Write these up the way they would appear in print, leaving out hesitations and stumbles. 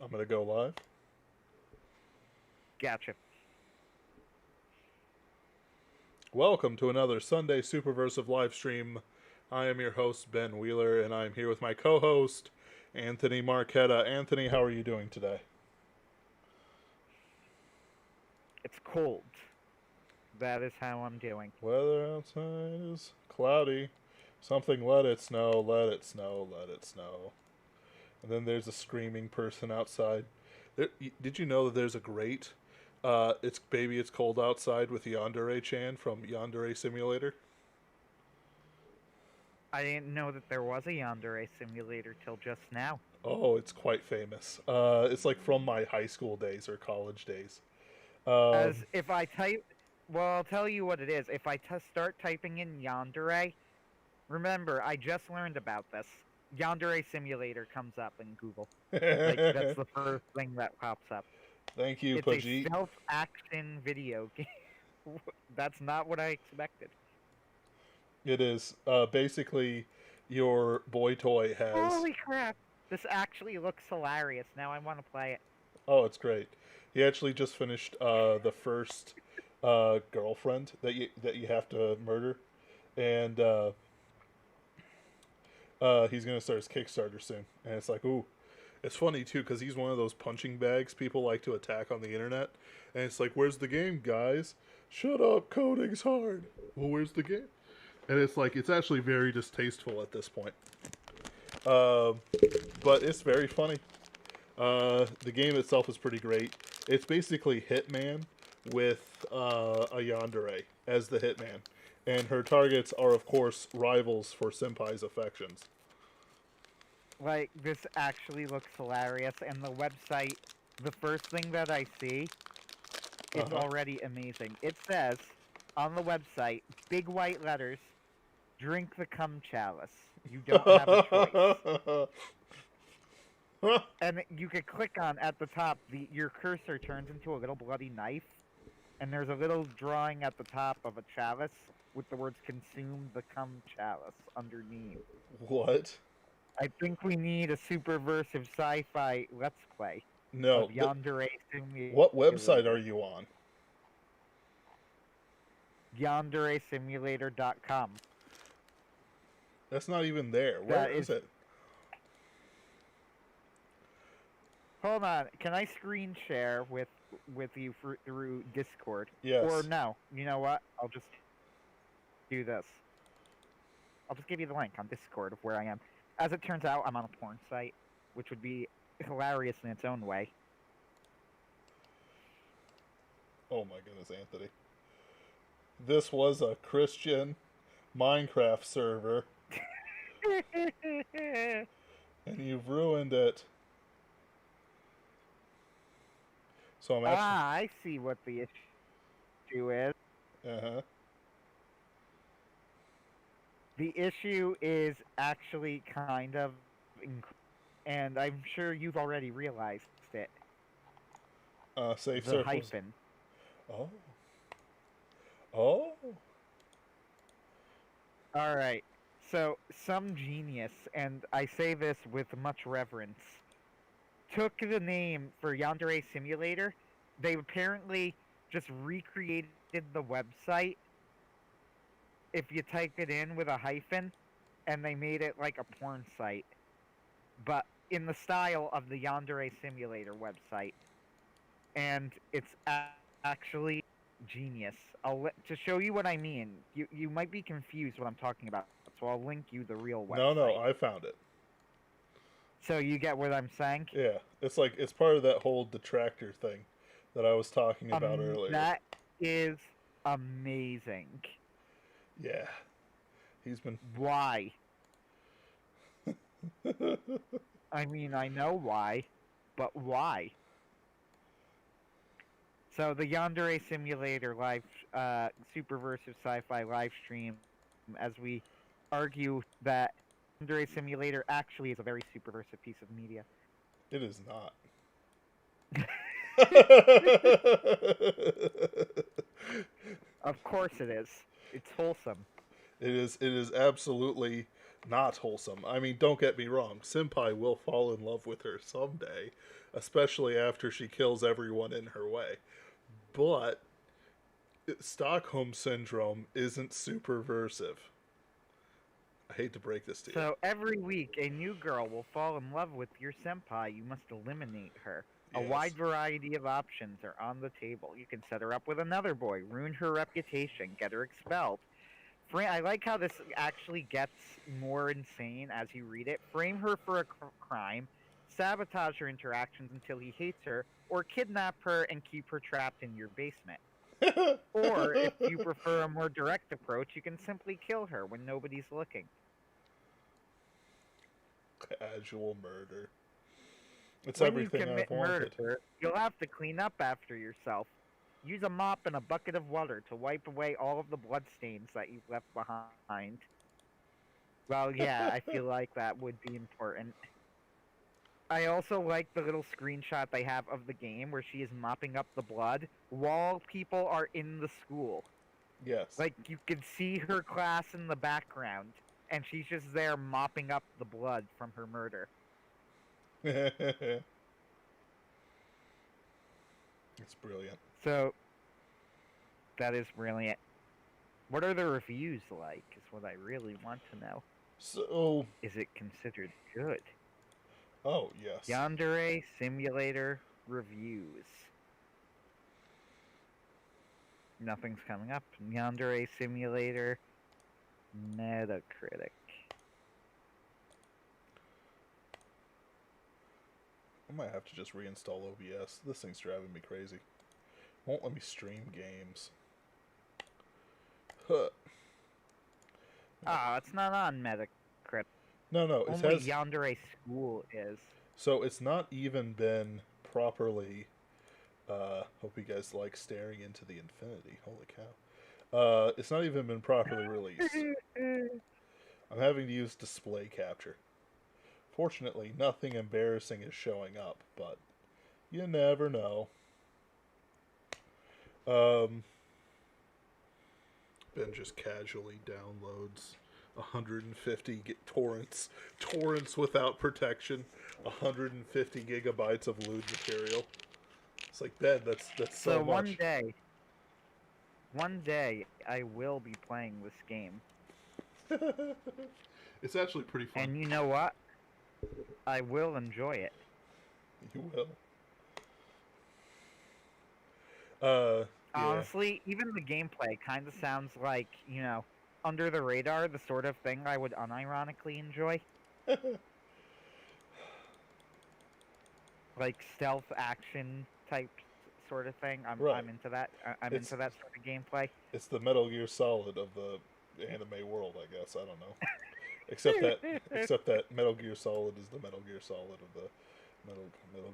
I'm going to go live. Gotcha. Welcome to another Sunday Superversive Livestream. I am your host, Ben Wheeler, and I'm here with my co host, Anthony Marchetta. Anthony, how are you doing today? It's cold. That is how I'm doing. Weather outside is cloudy. Something let it snow, let it snow, let it snow. And then there's a screaming person outside. Did you know that there's a great It's Baby It's Cold Outside with Yandere Chan from Yandere Simulator? I didn't know that there was a yandere simulator till just now. Oh, it's quite famous. It's like from my high school days or college days. As Um, if I type, well, I'll tell you what it is. If I start typing in yandere, remember, I just learned about this. Yandere simulator comes up in Google. Like, that's the first thing that pops up. Thank you, It's a Pajit. self-action video game. That's not what I expected. It is basically your boy toy has. Holy crap! This actually looks hilarious. Now I want to play it. Oh, it's great. He actually just finished the first girlfriend that you have to murder, and he's gonna start his Kickstarter soon. And it's like, ooh, it's funny too because he's one of those punching bags people like to attack on the internet. And it's like, where's the game, guys? Shut up, coding's hard. Well, where's the game? And it's like it's actually very distasteful at this point. Um, but it's very funny. The game itself is pretty great. It's basically Hitman with a yandere as the Hitman, and her targets are of course rivals for Senpai's affections. Like, this actually looks hilarious, and the website, the first thing that I see, Uh it's huh. already amazing. It says on the website, big white letters, drink the cum chalice. You don't have a choice. And you could click on at the top, your cursor turns into a little bloody knife, and there's a little drawing at the top of a chalice with the words consume the cum chalice underneath. What? I think we need a superversive sci-fi let's play of No. Yandere What website are Simulator. you on? YandereSimulator.com. That's not even there. Where That is is. it? Hold on. Can I screen share with you through Discord? Or Yes. no? You know what? I'll just do this. I'll just give you the link on Discord of where I am. As it turns out, I'm on a porn site, which would be hilarious in its own way. Oh my goodness, Anthony. This was a Christian Minecraft server, and you've ruined it. So I'm actually. I see what the issue is. Uh huh. The issue is actually kind of, and I'm sure you've already realized it. Safe The circles. hyphen. Oh. Oh. All right. So some genius, and I say this with much reverence, took the name for Yandere Simulator. They apparently just recreated the website if you type it in with a hyphen, and they made it like a porn site, but in the style of the Yandere Simulator website. And it's actually genius. To show you what I mean. You might be confused what I'm talking about, so I'll link you the real No, no, website. I found it. So you get what I'm saying? Yeah, it's like it's part of that whole detractor thing that I was talking about earlier. That is amazing. Yeah, he's been. Why? I mean, I know why, but why? So the Yandere Simulator live, Superversive Sci-Fi live stream, as we argue that Yandere Simulator actually is a very superversive piece of media. It is not. Of course it is. It's wholesome. It is. It is absolutely not wholesome. I mean, don't get me wrong. Senpai will fall in love with her someday, especially after she kills everyone in her way. But Stockholm Syndrome isn't superversive. I hate to break this to you. So every week, a new girl will fall in love with your senpai. You must eliminate her. A Yes. wide variety of options are on the table. You can set her up with another boy, ruin her reputation, get her expelled. I like how this actually gets more insane as you read it. Frame her for a crime, sabotage her interactions until he hates her, or kidnap her and keep her trapped in your basement. Or, if you prefer a more direct approach, you can simply kill her when nobody's looking. Casual murder. It's When you everything I've commit wanted. murder, you'll have to clean up after yourself. Use a mop and a bucket of water to wipe away all of the bloodstains that you've left behind. Well, yeah, I feel like that would be important. I also like the little screenshot they have of the game where she is mopping up the blood while people are in the school. Yes. Like, you can see her class in the background, and she's just there mopping up the blood from her murder. It's brilliant. So, that is brilliant. What are the reviews like, is what I really want to know. So. Is it considered good? Oh, yes. Yandere Simulator reviews. Nothing's coming up. Yandere Simulator Metacritic. I might have to just reinstall OBS. This thing's driving me crazy. Won't let me stream games. Huh. Ah, it's not on Metacritic. No, it Only has... Yandere School is. So it's not even been properly... hope you guys like staring into the infinity. Holy cow. It's not even been properly released. I'm having to use display capture. Fortunately, nothing embarrassing is showing up, but you never know. Ben just casually downloads 150 torrents without protection, 150 gigabytes of lewd material. It's like, Ben, that's so much. One day, I will be playing this game. It's actually pretty fun. And you know what? I will enjoy it. You will. Yeah. Honestly, even the gameplay kind of sounds like, under the radar, the sort of thing I would unironically enjoy. Like stealth action type sort of thing. I'm into that. I'm into that sort of gameplay. It's the Metal Gear Solid of the anime world, I guess. I don't know. Except that Metal Gear Solid is the Metal Gear Solid of the Metal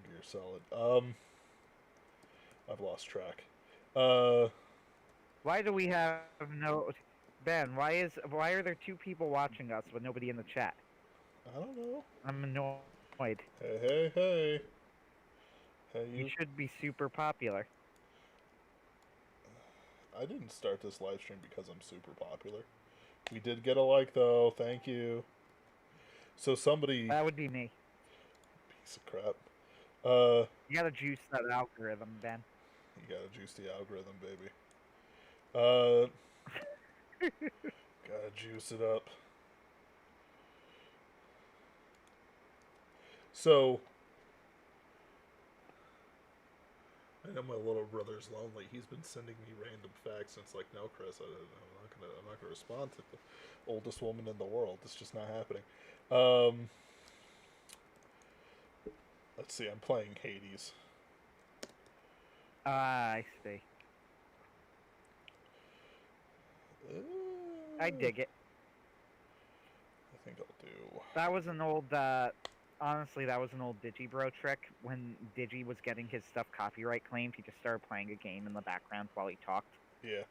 Gear Solid. I've lost track. Why do we have no... Ben, why are there 2 people watching us but nobody in the chat? I don't know. I'm annoyed. Hey. You should be super popular. I didn't start this live stream because I'm super popular. We did get a like, though. Thank you. So somebody... That would be me. Piece of crap. You gotta juice that algorithm, Ben. You gotta juice the algorithm, baby. Gotta juice it up. So... I know my little brother's lonely. He's been sending me random facts, and it's like, no, Chris, I'm not gonna respond to the oldest woman in the world. It's just not happening. Let's see. I'm playing Hades. I see. I dig it. I think I'll do. That was an old. Honestly, that was an old Digibro trick. When Digi was getting his stuff copyright claimed, he just started playing a game in the background while he talked. Yeah.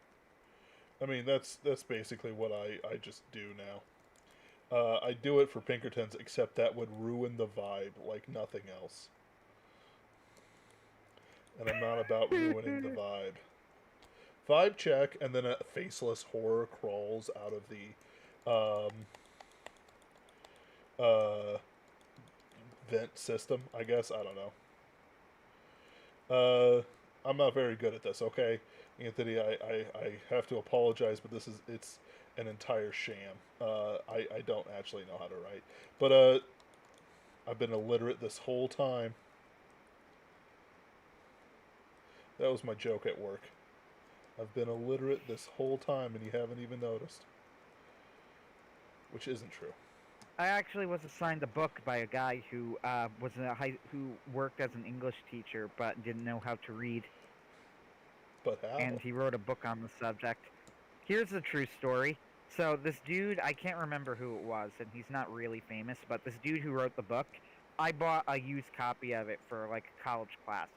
I mean, that's basically what I just do now. I do it for Pinkertons, except that would ruin the vibe like nothing else. And I'm not about ruining the vibe. Vibe check, and then a faceless horror crawls out of the uh, vent system, I guess. I don't know. I'm not very good at this, okay? Anthony, I have to apologize, but it's an entire sham. I don't actually know how to write. But I've been illiterate this whole time. That was my joke at work. I've been illiterate this whole time and you haven't even noticed. Which isn't true. I actually was assigned a book by a guy who who worked as an English teacher but didn't know how to read, But how? and he wrote a book on the subject. Here's the true story. So this dude, I can't remember who it was, and he's not really famous, but this dude who wrote the book, I bought a used copy of it for like a college class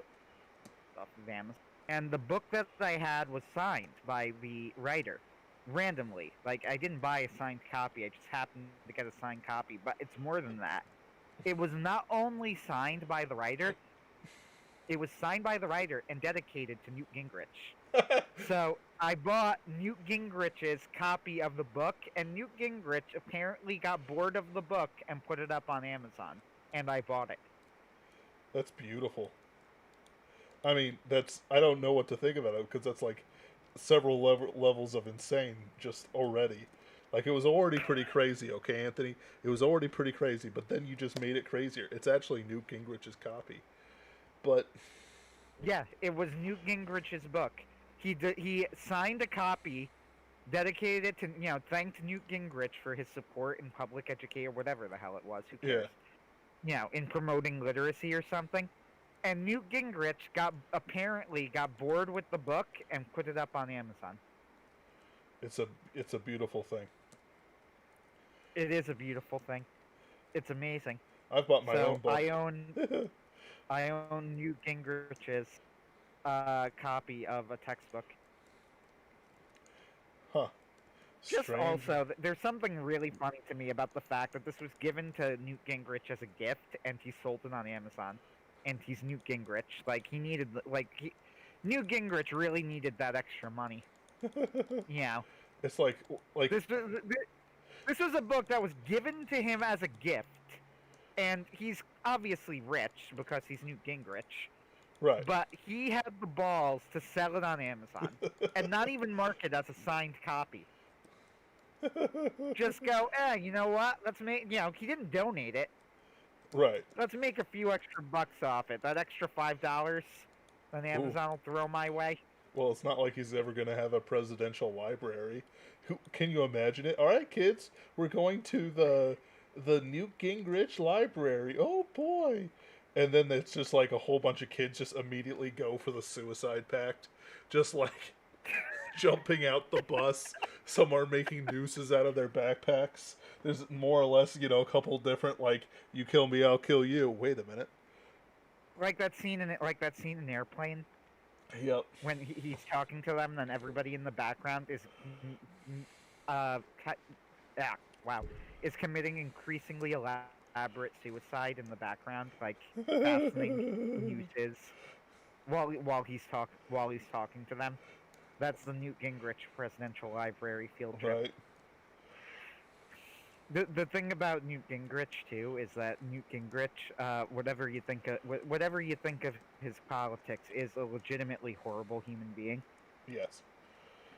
off of Amazon. And the book that I had was signed by the writer randomly. Like, I didn't buy a signed copy, I just happened to get a signed copy, but it's more than that. It was not only signed by the writer, it was signed by the writer and dedicated to Newt Gingrich. So I bought Newt Gingrich's copy of the book, and Newt Gingrich apparently got bored of the book and put it up on Amazon, and I bought it. That's beautiful. I mean, I don't know what to think about it because that's like several levels of insane just already. Like, it was already pretty crazy, okay, Anthony? It was already pretty crazy, but then you just made it crazier. It's actually Newt Gingrich's copy. But yeah, it was Newt Gingrich's book. He signed a copy, dedicated it to, thanked Newt Gingrich for his support in public education, or whatever the hell it was. Who cares? Yeah. In promoting literacy or something. And Newt Gingrich apparently got bored with the book and put it up on Amazon. It's a beautiful thing. It is a beautiful thing. It's amazing. I've bought my own book. I own Newt Gingrich's copy of a textbook. Huh. Just also, there's something really funny to me about the fact that this was given to Newt Gingrich as a gift, and he sold it on Amazon. And he's Newt Gingrich. Like, Newt Gingrich really needed that extra money. Yeah. It's like this was a book that was given to him as a gift, and he's obviously rich because he's Newt Gingrich. Right. But he had the balls to sell it on Amazon and not even mark it as a signed copy. Just go, you know what? Let's make, he didn't donate it. Right. Let's make a few extra bucks off it. That extra $5, then Amazon will throw my way. Well, it's not like he's ever going to have a presidential library. Can you imagine it? All right, kids, we're going to the Newt Gingrich Library. Oh boy! And then it's just like a whole bunch of kids just immediately go for the suicide pact, just like jumping out the bus. Some are making nooses out of their backpacks. There's more or less, a couple different, like, you kill me, I'll kill you. Wait a minute. Like that scene in Airplane. Yep. When he's talking to them, then everybody in the background is, is committing increasingly elaborate suicide in the background, like fastening nooses while he's talking to them. That's the Newt Gingrich Presidential Library field trip. Right. The thing about Newt Gingrich too is that Newt Gingrich, whatever you think of his politics, is a legitimately horrible human being. Yes.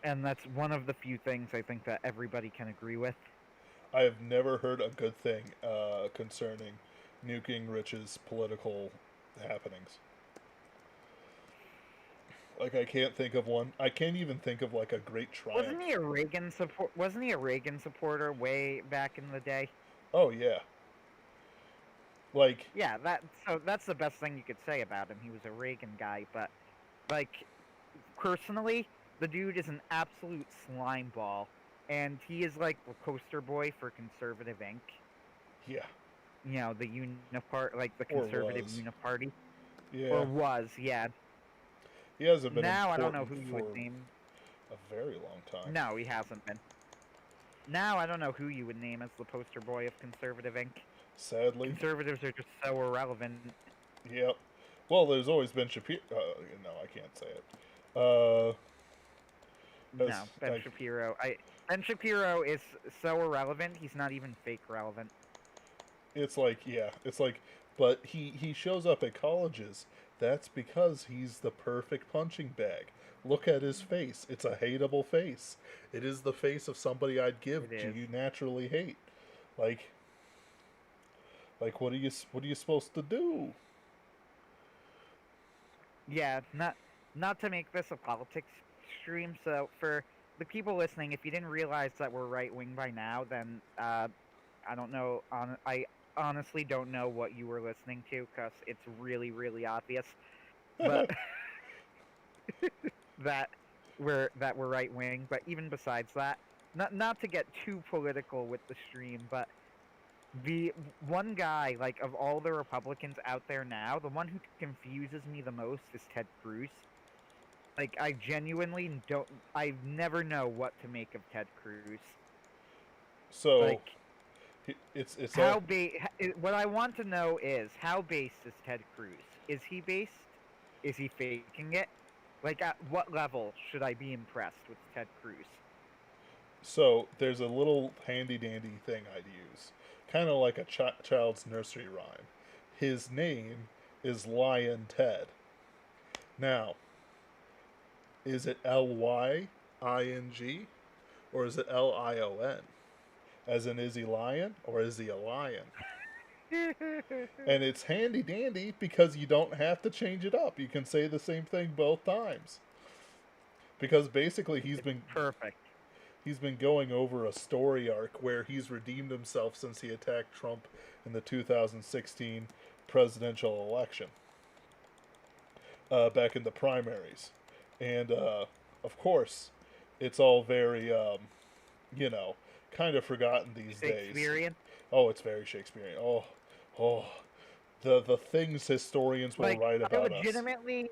And that's one of the few things I think that everybody can agree with. I have never heard a good thing concerning Newt Gingrich's political happenings. Like, I can't think of one. I can't even think of, like, a great triumph. Wasn't he a Reagan supporter way back in the day? Oh, yeah. Like... Yeah, that's the best thing you could say about him. He was a Reagan guy, but, like, personally, the dude is an absolute slime ball, and he is, like, the poster boy for Conservative Inc. Yeah. The the Conservative Uniparty. Yeah. Or was, yeah. He hasn't been now I don't know who you would name. A very long time. No, he hasn't been. Now I don't know who you would name as the poster boy of Conservative Inc. Sadly. Conservatives are just so irrelevant. Yep. Well, there's always been Shapiro. No, I can't say it. No, Ben Shapiro. Ben Shapiro is so irrelevant, he's not even fake relevant. It's like, yeah, it's like, but he shows up at colleges. That's because he's the perfect punching bag. Look at his face. It's a hateable face. It is the face of somebody I'd give It do is. you naturally hate. Like what are you supposed to do? Yeah, not to make this a politics stream. So for the people listening, if you didn't realize that we're right wing by now, then I don't know. I honestly don't know what you were listening to because it's really really obvious. But that we're right wing. But even besides that, not to get too political with the stream, but the one guy, like, of all the Republicans out there now, the one who confuses me the most is Ted Cruz. Like, I genuinely don't. I never know what to make of Ted Cruz. So Like, it's all how what I want to know is how based is Ted Cruz? Is he based? Is he faking it? Like, at what level should I be impressed with Ted Cruz? so there's a little handy dandy thing I'd use, kind of like a child's nursery rhyme. His name is Lion Ted. Now, is it Lying or is it Lion? As in, is he lion or is he a lion? And it's handy dandy because you don't have to change it up. You can say the same thing both times. Because basically It's perfect. he's been going over a story arc where he's redeemed himself since he attacked Trump in the 2016 presidential election, back in the primaries. And of course, it's all very, you know, kind of forgotten these days. Shakespearean. Oh, it's very Shakespearean. Oh, the things historians will Like, write I about us. legitimately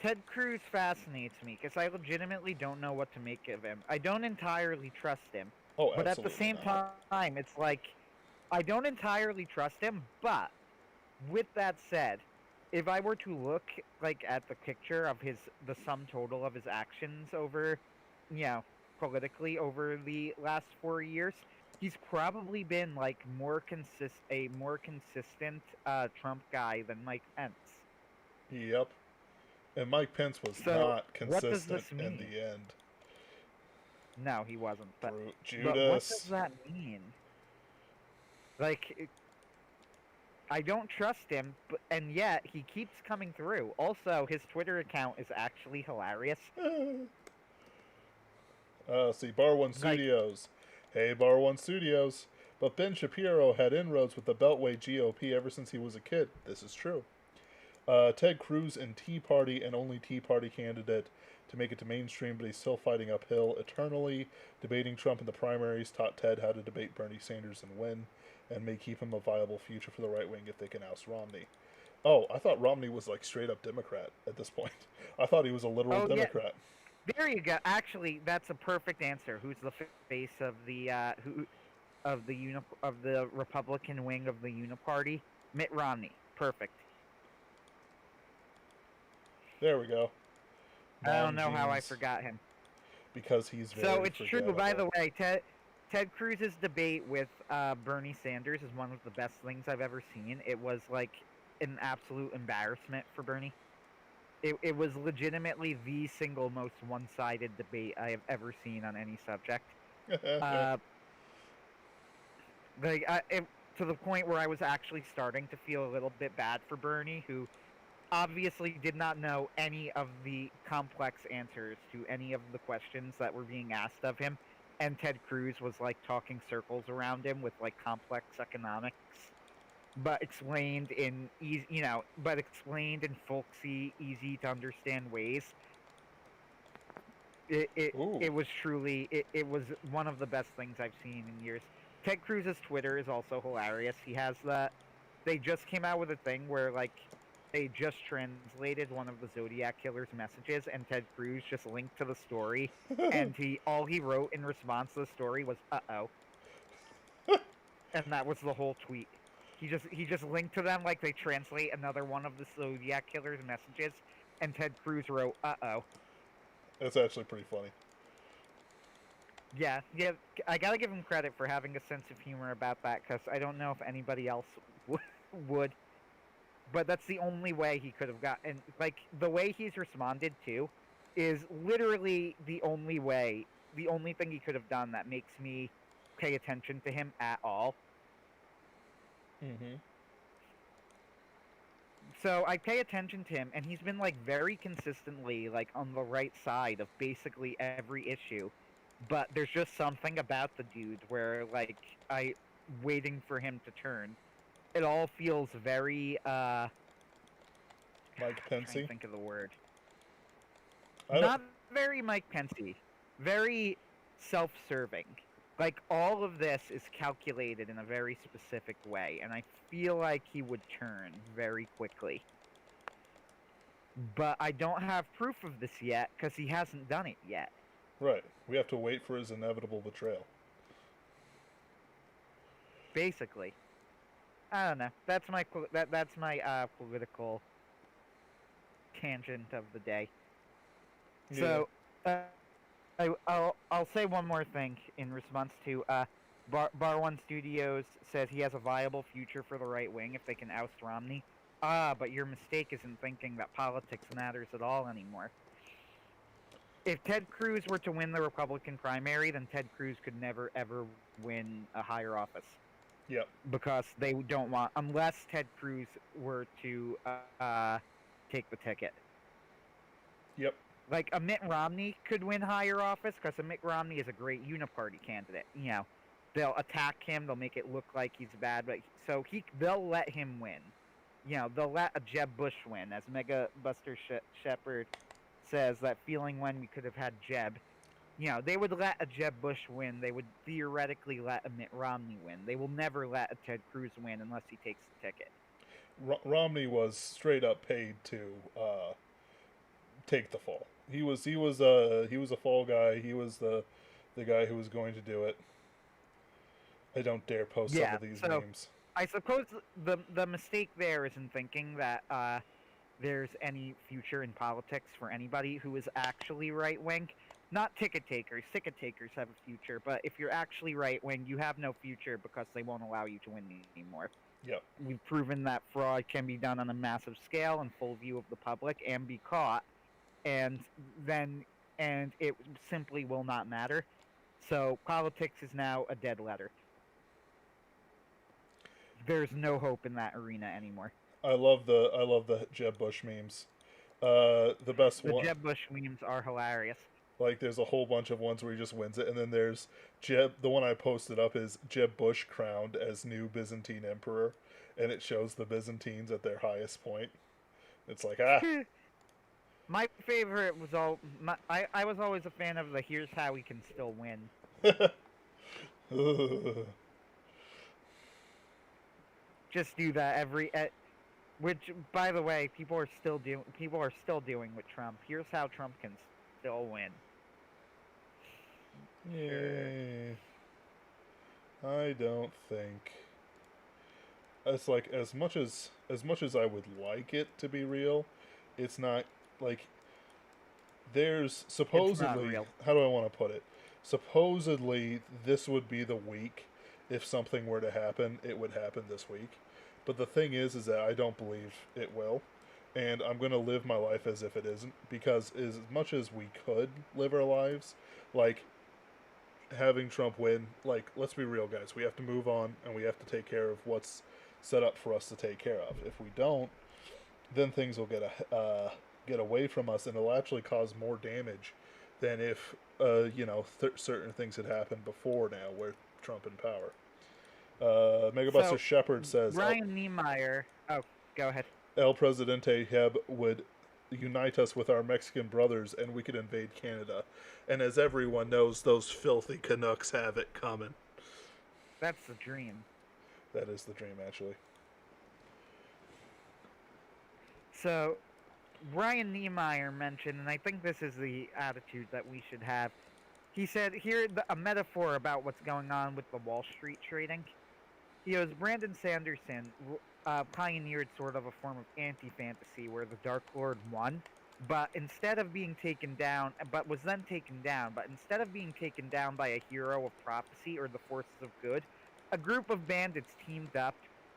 Ted Cruz fascinates me because I legitimately don't know what to make of him. I don't entirely trust him, Oh, but at the absolutely same not. time, it's like I don't entirely trust him. But with that said, if I were to look, like, at the picture of the sum total of his actions over, you know, politically over the last 4 years, he's probably been like a more consistent Trump guy than Mike Pence. Yep. And Mike Pence was So not what does consistent this in mean? the end. No, he wasn't. Brute But what does Judas. that mean? Like, I don't trust him, and yet he keeps coming through. Also, his Twitter account is actually hilarious. See, Bar One Like, Studios. Hey, Bar One Studios. But Ben Shapiro had inroads with the Beltway GOP ever since he was a kid. This is true. Ted Cruz and Tea Party and only Tea Party candidate to make it to mainstream, but he's still fighting uphill eternally. Debating Trump in the primaries taught Ted how to debate Bernie Sanders and win, and may keep him a viable future for the right wing if they can oust Romney. Oh, I thought Romney was like straight up Democrat at this point. I thought he was a literal oh yeah, Democrat. there you go. Actually, that's a perfect answer. Who's the face of the of the Republican wing of the Uniparty? Mitt Romney. Perfect. There we go. I don't Mom know how I jeans. forgot him. Because he's So very it's true. By forgettable. the way, Ted Cruz's debate with Bernie Sanders is one of the best things I've ever seen. It was like an absolute embarrassment for Bernie. It was legitimately the single most one-sided debate I have ever seen on any subject. Uh, to the point where I was actually starting to feel a little bit bad for Bernie, who obviously did not know any of the complex answers to any of the questions that were being asked of him, and Ted Cruz was like talking circles around him with like complex economics, but explained in but explained in folksy, easy to understand ways. It it, Ooh. it was truly it was one of the best things I've seen in years. Ted Cruz's Twitter is also hilarious. He has that. They just came out with a thing where, like, they just translated one of the Zodiac Killer's messages, and Ted Cruz just linked to the story, and all he wrote in response to the story was "uh-oh," and that was the whole tweet. He just linked to them like they translate another one of the Zodiac Killer's messages, and Ted Cruz wrote "uh-oh." That's actually pretty funny. Yeah, I gotta give him credit for having a sense of humor about that, because I don't know if anybody else would. But that's the only way he could have gotten. Like, the way he's responded to is literally the only thing he could have done that makes me pay attention to him at all. Mm-hmm. So I pay attention to him, and he's been like very consistently like on the right side of basically every issue. But there's just something about the dude where like I waiting for him to turn. It all feels very Mike trying to Pensy. think of the word. I don't. Not very Mike Pensy. Very self-serving. Like all of this is calculated in a very specific way, and I feel like he would turn very quickly. But I don't have proof of this yet because he hasn't done it yet. Right. We have to wait for his inevitable betrayal. Basically, I don't know. That's my political tangent of the day. Yeah. So, I'll say one more thing in response to Bar One Studios says he has a viable future for the right wing if they can oust Romney. But your mistake isn't thinking that politics matters at all anymore. If Ted Cruz were to win the Republican primary, then Ted Cruz could never ever win a higher office Yep. because they don't want, unless Ted Cruz were to take the ticket. Yep. Like a Mitt Romney could win higher office because a Mitt Romney is a great uniparty candidate. You know, they'll attack him, they'll make it look like he's bad, but they'll let him win. You know, they'll let a Jeb Bush win, as Mega Buster Shepard says. That feeling when we could have had Jeb. You know, they would let a Jeb Bush win. They would theoretically let a Mitt Romney win. They will never let a Ted Cruz win unless he takes the ticket. Romney was straight up paid to take the fall. He was a fall guy. He was the guy who was going to do it. I don't dare post some of these memes. I suppose the mistake there is in thinking that there's any future in politics for anybody who is actually right wing. Not ticket takers. Ticket takers have a future, but if you're actually right wing, you have no future because they won't allow you to win anymore. Yep. We've proven that fraud can be done on a massive scale in full view of the public and be caught, and it simply will not matter. So politics is now a dead letter. There's no hope in that arena anymore. I love the Jeb Bush memes. The best The one. Jeb Bush memes are hilarious. Like, there's a whole bunch of ones where he just wins it, and then there's Jeb. The one I posted up is Jeb Bush crowned as new Byzantine emperor, and it shows the Byzantines at their highest point. It's like, My favorite was I was always a fan of the "Here's how we can still win." Just do that which, by the way, people are still doing with Trump. Here's how Trump can still win. Yeah. I don't think. It's like as much as I would like it to be real, it's not. Like, there's supposedly, how do I want to put it? Supposedly this would be the week if something were to happen, it would happen this week. But the thing is that I don't believe it will. And I'm going to live my life as if it isn't. Because as much as we could live our lives, like, having Trump win, like, let's be real, guys. We have to move on, and we have to take care of what's set up for us to take care of. If we don't, then things will get away from us, and it'll actually cause more damage than if, certain things had happened before now, where Trump in power. Megabuster Shepard says Ryan Niemeyer. Oh, go ahead. El Presidente Heb would unite us with our Mexican brothers, and we could invade Canada. And as everyone knows, those filthy Canucks have it coming. That's the dream. That is the dream, actually. So, Ryan Niemeyer mentioned, and I think this is the attitude that we should have. He said, a metaphor about what's going on with the Wall Street trading. He goes, Brandon Sanderson pioneered sort of a form of anti-fantasy where the Dark Lord won, but instead of being taken down, but was then taken down, but instead of being taken down by a hero of prophecy or the forces of good, a group of bandits teamed up,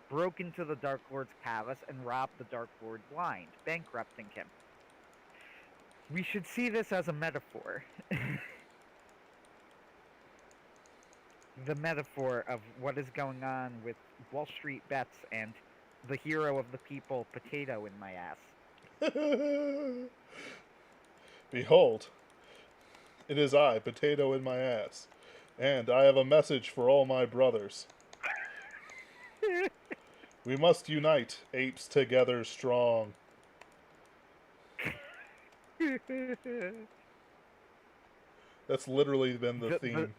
broke into the Dark Lord's palace, and robbed the Dark Lord blind, bankrupting him. We should see this as a metaphor. The metaphor of what is going on with Wall Street bets and the hero of the people, potato in my ass. Behold, it is I, potato in my ass, and I have a message for all my brothers. We must unite, apes together strong. That's literally been the theme.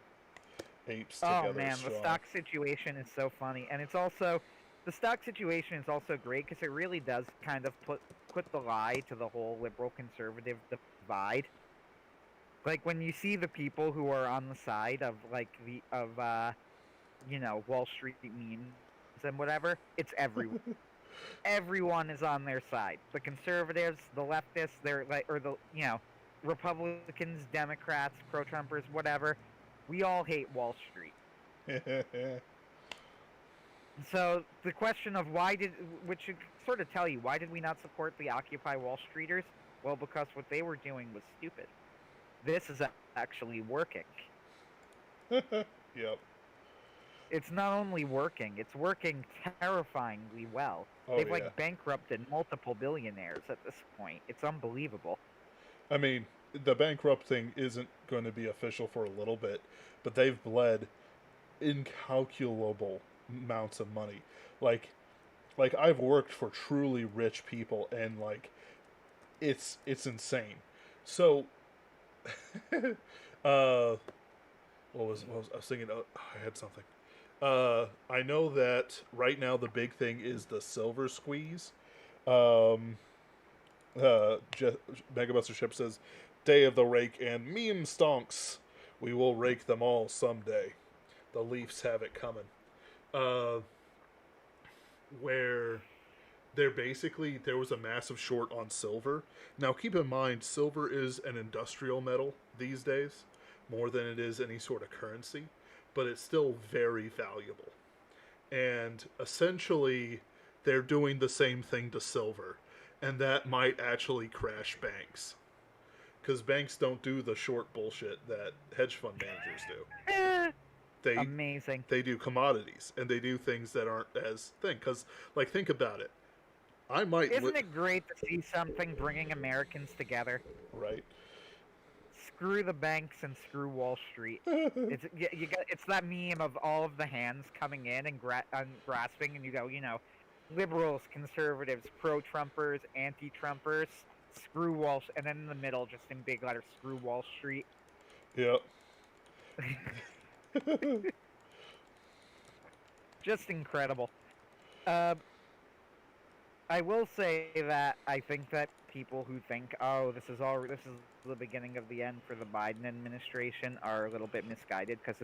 Apes together oh man, strong. the stock situation is so funny, and it's also the stock situation is also great because it really does kind of put the lie to the whole liberal conservative divide. Like when you see the people who are on the side of Wall Street memes and whatever, it's everyone. Everyone is on their side. The conservatives, the leftists, they're like, or the Republicans, Democrats, pro-Trumpers, whatever. We all hate Wall Street. So the question of which should sort of tell you, why did we not support the Occupy Wall Streeters? Well, because what they were doing was stupid. This is actually working. Yep. It's not only working, it's working terrifyingly well. Oh, They've yeah. bankrupted multiple billionaires at this point. It's unbelievable. I mean, the bankrupting isn't going to be official for a little bit, but they've bled incalculable amounts of money. Like I've worked for truly rich people, and it's insane. So, what was I was thinking? Oh, I had something. I know that right now the big thing is the silver squeeze. Um, Megabuster Ship says, "Day of the Rake and meme stonks. We will rake them all someday. The Leafs have it coming." Where there was a massive short on silver. Now keep in mind, silver is an industrial metal these days, more than it is any sort of currency, but it's still very valuable. And essentially, they're doing the same thing to silver, and that might actually crash banks. Because banks don't do the short bullshit that hedge fund managers do. Amazing. They do commodities, and they do things that aren't as thing. Because, think about it. Isn't it great to see something bringing Americans together? Right. Screw the banks and screw Wall Street. It's that meme of all of the hands coming in and grasping, and you go, liberals, conservatives, pro-Trumpers, anti-Trumpers, screw Wall Street, and then in the middle, just in big letters, screw Wall Street. Yep. Just incredible. I will say that I think that people who think, oh, this is the beginning of the end for the Biden administration are a little bit misguided, because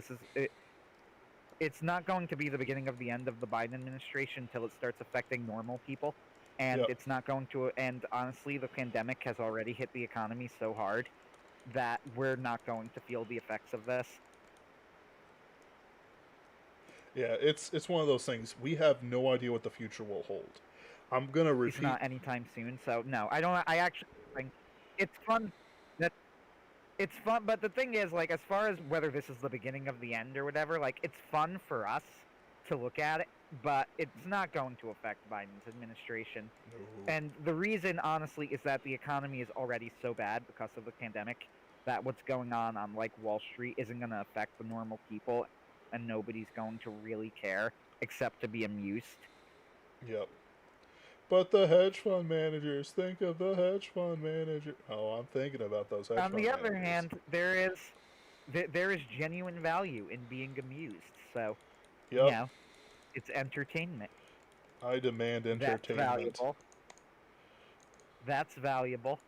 it's not going to be the beginning of the end of the Biden administration until it starts affecting normal people. And Yep. It's not going to, and honestly, the pandemic has already hit the economy so hard that we're not going to feel the effects of this. Yeah, it's one of those things. We have no idea what the future will hold. I'm gonna repeat. It's not anytime soon, so no, I don't. I actually think it's fun. It's fun, but the thing is, as far as whether this is the beginning of the end or whatever, it's fun for us to look at it, but it's not going to affect Biden's administration. No. And the reason, honestly, is that the economy is already so bad because of the pandemic that what's going on Wall Street isn't going to affect the normal people, and nobody's going to really care except to be amused. Yep. But the hedge fund managers, think of the hedge fund manager. Oh, I'm thinking about those hedge fund managers. On the other hand, there is genuine value in being amused. So, yep. It's entertainment. I demand entertainment. That's valuable.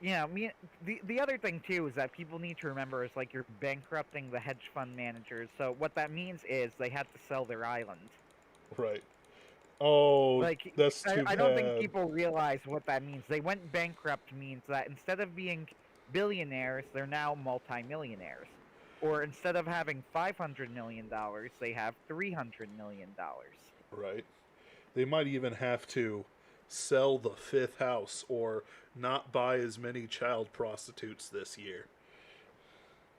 The other thing too is that people need to remember is you're bankrupting the hedge fund managers. So what that means is they have to sell their island. Right. Oh, Like, that's too I don't think bad. people realize what that means. They went bankrupt means that instead of being billionaires, they're now multimillionaires. Or instead of having $500 million, they have $300 million. Right. They might even have to sell the fifth house or not buy as many child prostitutes this year.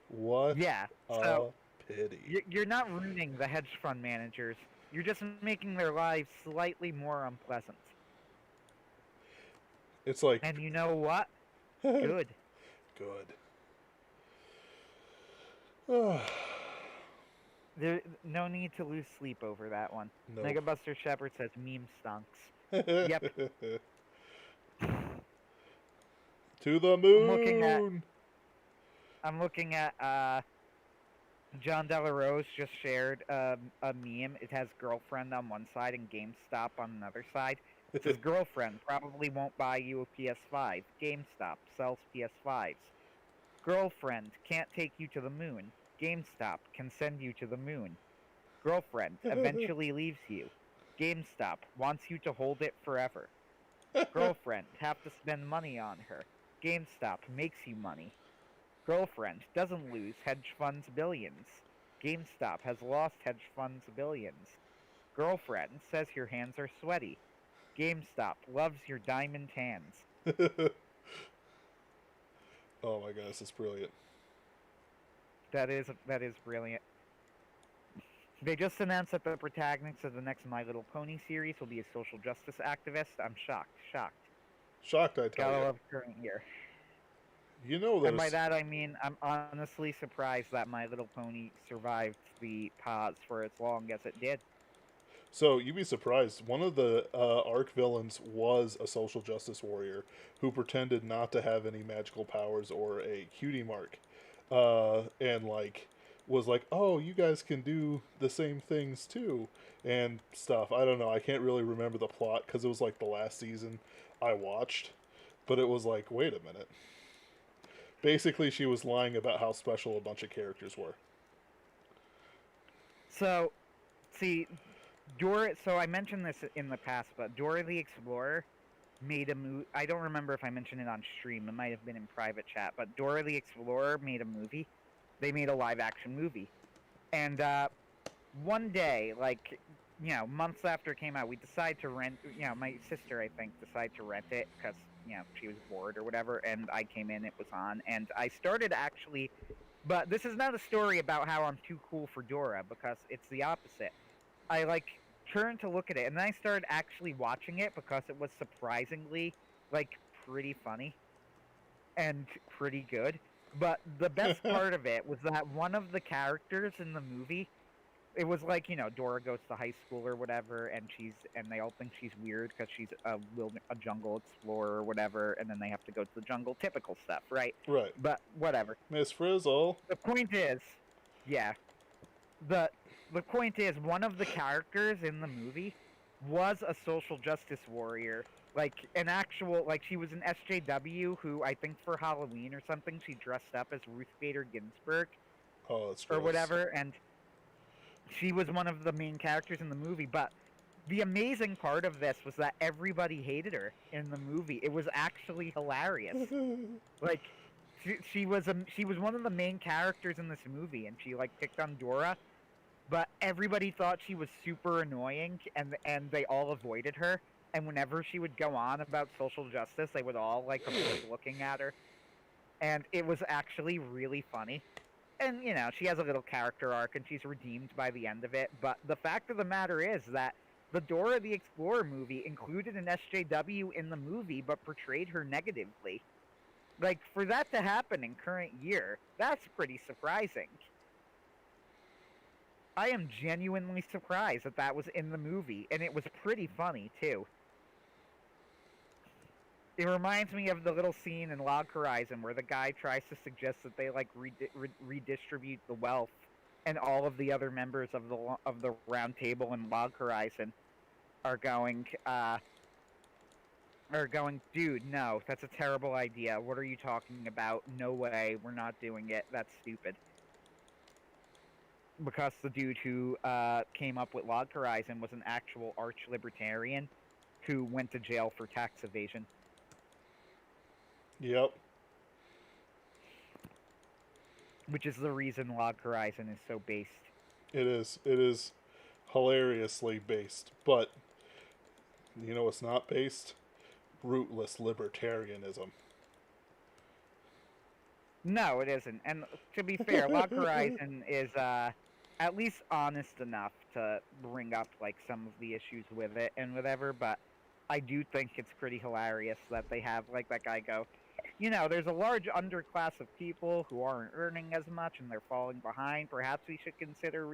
What Yeah, a so pity. you're not ruining the hedge fund managers. You're just making their lives slightly more unpleasant. It's like, And you know what? good. Good. There, no need to lose sleep over that one. Nope. Megabuster Shepard says meme stunks. Yep. To the I'm looking at moon. I'm looking at John Delarose just shared a meme. It has girlfriend on one side and GameStop on another side. It says girlfriend probably won't buy you a PS5. GameStop sells PS5s. Girlfriend can't take you to the moon. GameStop can send you to the moon. Girlfriend eventually leaves you. GameStop wants you to hold it forever. Girlfriend have to spend money on her. GameStop makes you money. Girlfriend doesn't lose hedge funds billions. GameStop has lost hedge funds billions. Girlfriend says your hands are sweaty. GameStop loves your diamond hands. Oh my gosh, it's brilliant. That is brilliant. They just announced that the protagonist of the next My Little Pony series will be a social justice activist. I'm shocked. Shocked, I tell Gotta you. love current year. You know And by this. that I mean I'm honestly surprised that My Little Pony survived the pause for as long as it did. So you'd be surprised. One of the arc villains was a social justice warrior who pretended not to have any magical powers or a cutie mark, and like was like, "Oh, you guys can do the same things too," and stuff. I don't know. I can't really remember the plot because it was like the last season I watched, but it was like, wait a minute. Basically, she was lying about how special a bunch of characters were. So, see, Dora. So I mentioned this in the past, but Dora the Explorer made a movie. I don't remember if I mentioned it on stream. It might have been in private chat. But Dora the Explorer made a movie. They made a live action movie, and one day, like months after it came out, we decided to rent. My sister, I think, decided to rent it because she was bored or whatever, and I came in. It was on, and I started actually. But this is not a story about how I'm too cool for Dora because it's the opposite. I like turned to look at it, and then I started actually watching it because it was surprisingly like pretty funny and pretty good. But the best part of it was that one of the characters in the movie, it was like Dora goes to high school or whatever, and they all think she's weird because she's a jungle explorer or whatever, and then they have to go to the jungle, typical stuff, right? Right. But whatever. Miss Frizzle. The point is, yeah, the the point is one of the characters in the movie was a social justice warrior, like an actual, like she was an SJW who I think for Halloween or something she dressed up as Ruth Bader Ginsburg Oh, that's or gross. whatever, and she was one of the main characters in the movie. But the amazing part of this was that everybody hated her in the movie. It was actually hilarious. Like she was one of the main characters in this movie, and she like picked on Dora, but everybody thought she was super annoying, and they all avoided her. And whenever she would go on about social justice, they would all like avoid looking at her, and it was actually really funny. And she has a little character arc, and she's redeemed by the end of it. But the fact of the matter is that the Dora the Explorer movie included an SJW in the movie, but portrayed her negatively. Like, for that to happen in current year, that's pretty surprising. I am genuinely surprised that that was in the movie, and it was pretty funny, too. It reminds me of the little scene in Log Horizon where the guy tries to suggest that they, like, redistribute the wealth, and all of the other members of the round table in Log Horizon are going, dude, no, that's a terrible idea. What are you talking about? No way, we're not doing it. That's stupid. because the dude who came up with Log Horizon was an actual arch libertarian who went to jail for tax evasion. Yep. Which is the reason Log Horizon is so based. It is. It is hilariously based, but you know what's not based? Rootless libertarianism. No, it isn't. And to be fair, Log Horizon is at least honest enough to bring up like some of the issues with it and whatever, but I do think it's pretty hilarious that they have like that guy go, there's a large underclass of people who aren't earning as much and they're falling behind. Perhaps we should consider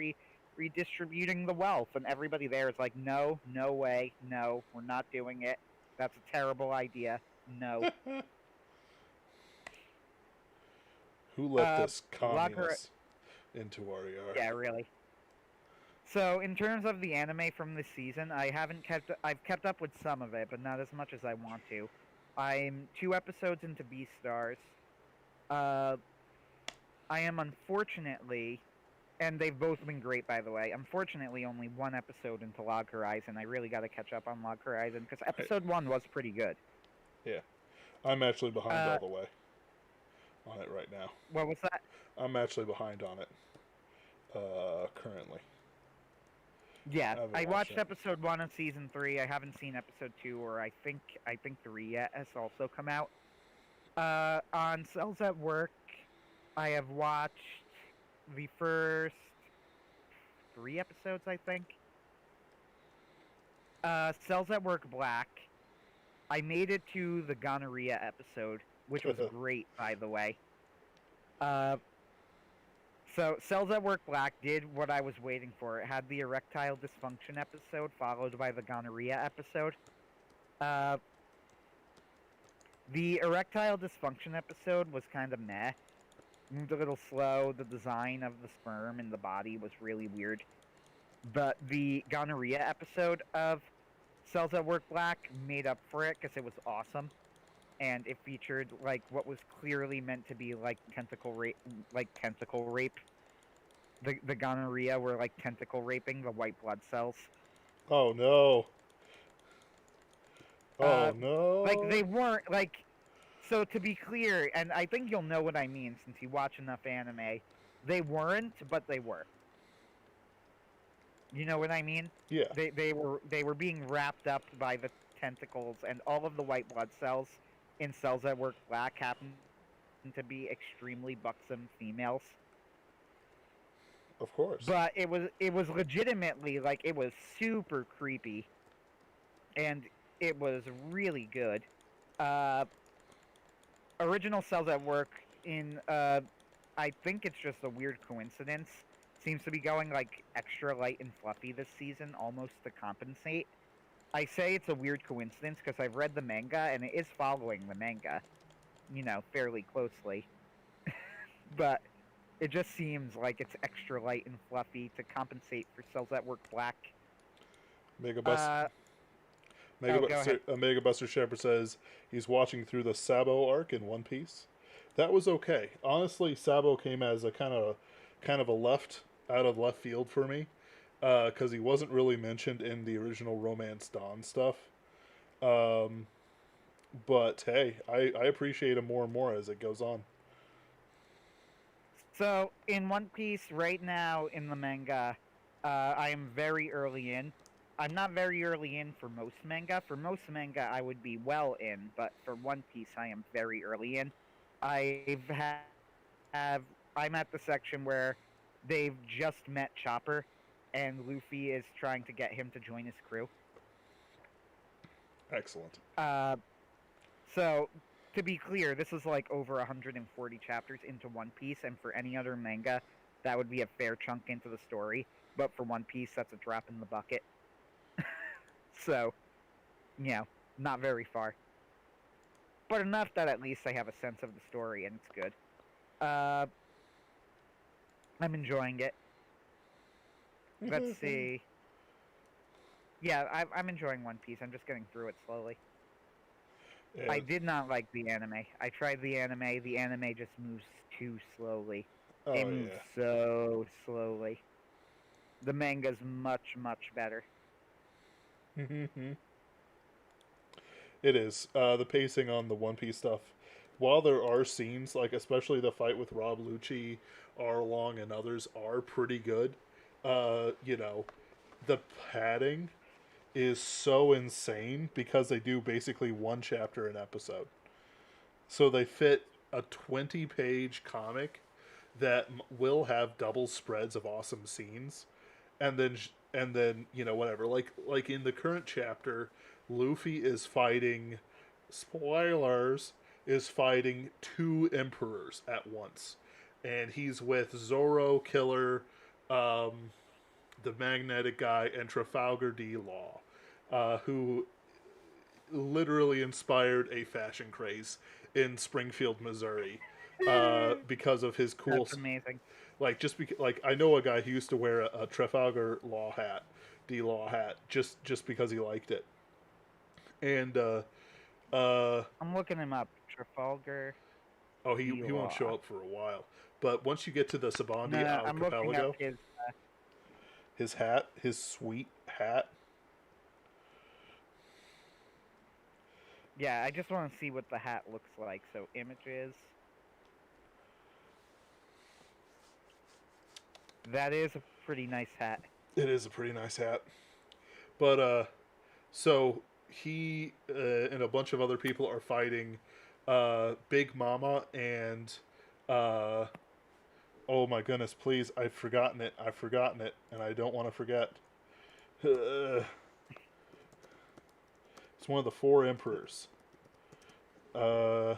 redistributing the wealth. And everybody there is like, no, no way, no, we're not doing it. That's a terrible idea. No. Who let this Log communist into our yard? Yeah, really. So in terms of the anime from this season, I've kept up with some of it, but not as much as I want to. I'm 2 episodes into Beastars. I am unfortunately, and they've both been great by the way. Unfortunately, only 1 episode into Log Horizon. I really got to catch up on Log Horizon because episode 1 was pretty good. Yeah, I'm actually behind all the way on it right now. What was that? I'm actually behind on it currently. Yeah, I watched it. episode 1 of season 3. I haven't seen episode 2, or I think 3 yet has also come out. On Cells at Work, I have watched the first 3 episodes, I think. Cells at Work Black. I made it to the gonorrhea episode, which was great, by the way. So, Cells at Work Black did what I was waiting for. It had the erectile dysfunction episode, followed by the gonorrhea episode. The erectile dysfunction episode was kind of meh. Moved a little slow. The design of the sperm in the body was really weird. But the gonorrhea episode of Cells at Work Black made up for it because it was awesome. And it featured like what was clearly meant to be like tentacle rape. The gonorrhea were like tentacle raping the white blood cells. Oh no! Oh no! Like they weren't like. So to be clear, and I think you'll know what I mean since you watch enough anime, they weren't, but they were. You know what I mean? Yeah. They were being wrapped up by the tentacles, and all of the white blood cells in Cells at Work Black happen to be extremely buxom females. Of course. But it was legitimately like it was super creepy, and it was really good. Original Cells at Work in I think it's just a weird coincidence. Seems to be going like extra light and fluffy this season, almost to compensate. I say it's a weird coincidence because I've read the manga and it is following the manga, fairly closely. But it just seems like it's extra light and fluffy to compensate for Cells at Work Black. Megabuster Shepherd says he's watching through the Sabo arc in One Piece. That was okay. Honestly, Sabo came as a kind of out of left field for me, because he wasn't really mentioned in the original Romance Dawn stuff. But hey, I appreciate him more and more as it goes on. So, in One Piece, right now in the manga, I am very early in. I'm not very early in for most manga. For most manga, I would be well in, but for One Piece, I am very early in. I'm at the section where they've just met Chopper, and Luffy is trying to get him to join his crew. Excellent. So, to be clear, this is like over 140 chapters into One Piece, and for any other manga, that would be a fair chunk into the story. But for One Piece, that's a drop in the bucket. So, not very far. But enough that at least I have a sense of the story, and it's good. I'm enjoying it. Let's see. Yeah, I'm enjoying One Piece. I'm just getting through it slowly. Yeah. I did not like the anime. I tried the anime. The anime just moves too slowly. It moves so slowly. the manga's much, much better. It is. The pacing on the One Piece stuff, while there are scenes, like especially the fight with Rob Lucci, Arlong, and others, are pretty good. You know, the padding is so insane because they do basically one chapter an episode. So they fit a 20-page comic that will have double spreads of awesome scenes, and then whatever. Like in the current chapter, Luffy is fighting, spoilers, is fighting two emperors at once, and he's with Zoro, Killer, um, the magnetic guy, and Trafalgar D. Law, who literally inspired a fashion craze in Springfield, Missouri, because of his cool. That's amazing. Like just because, like I know a guy who used to wear a Trafalgar D Law hat, just because he liked it, and I'm looking him up. Trafalgar oh D. he won't Law. show up for a while, but once you get to the Sabandi No, I'm looking archipelago, up his hat, his sweet hat. Yeah, I just want to see what the hat looks like. So images. That is a pretty nice hat. It is a pretty nice hat, but so he and a bunch of other people are fighting Big Mama and oh my goodness, please, I've forgotten it, and I don't want to forget. It's one of the four emperors. So,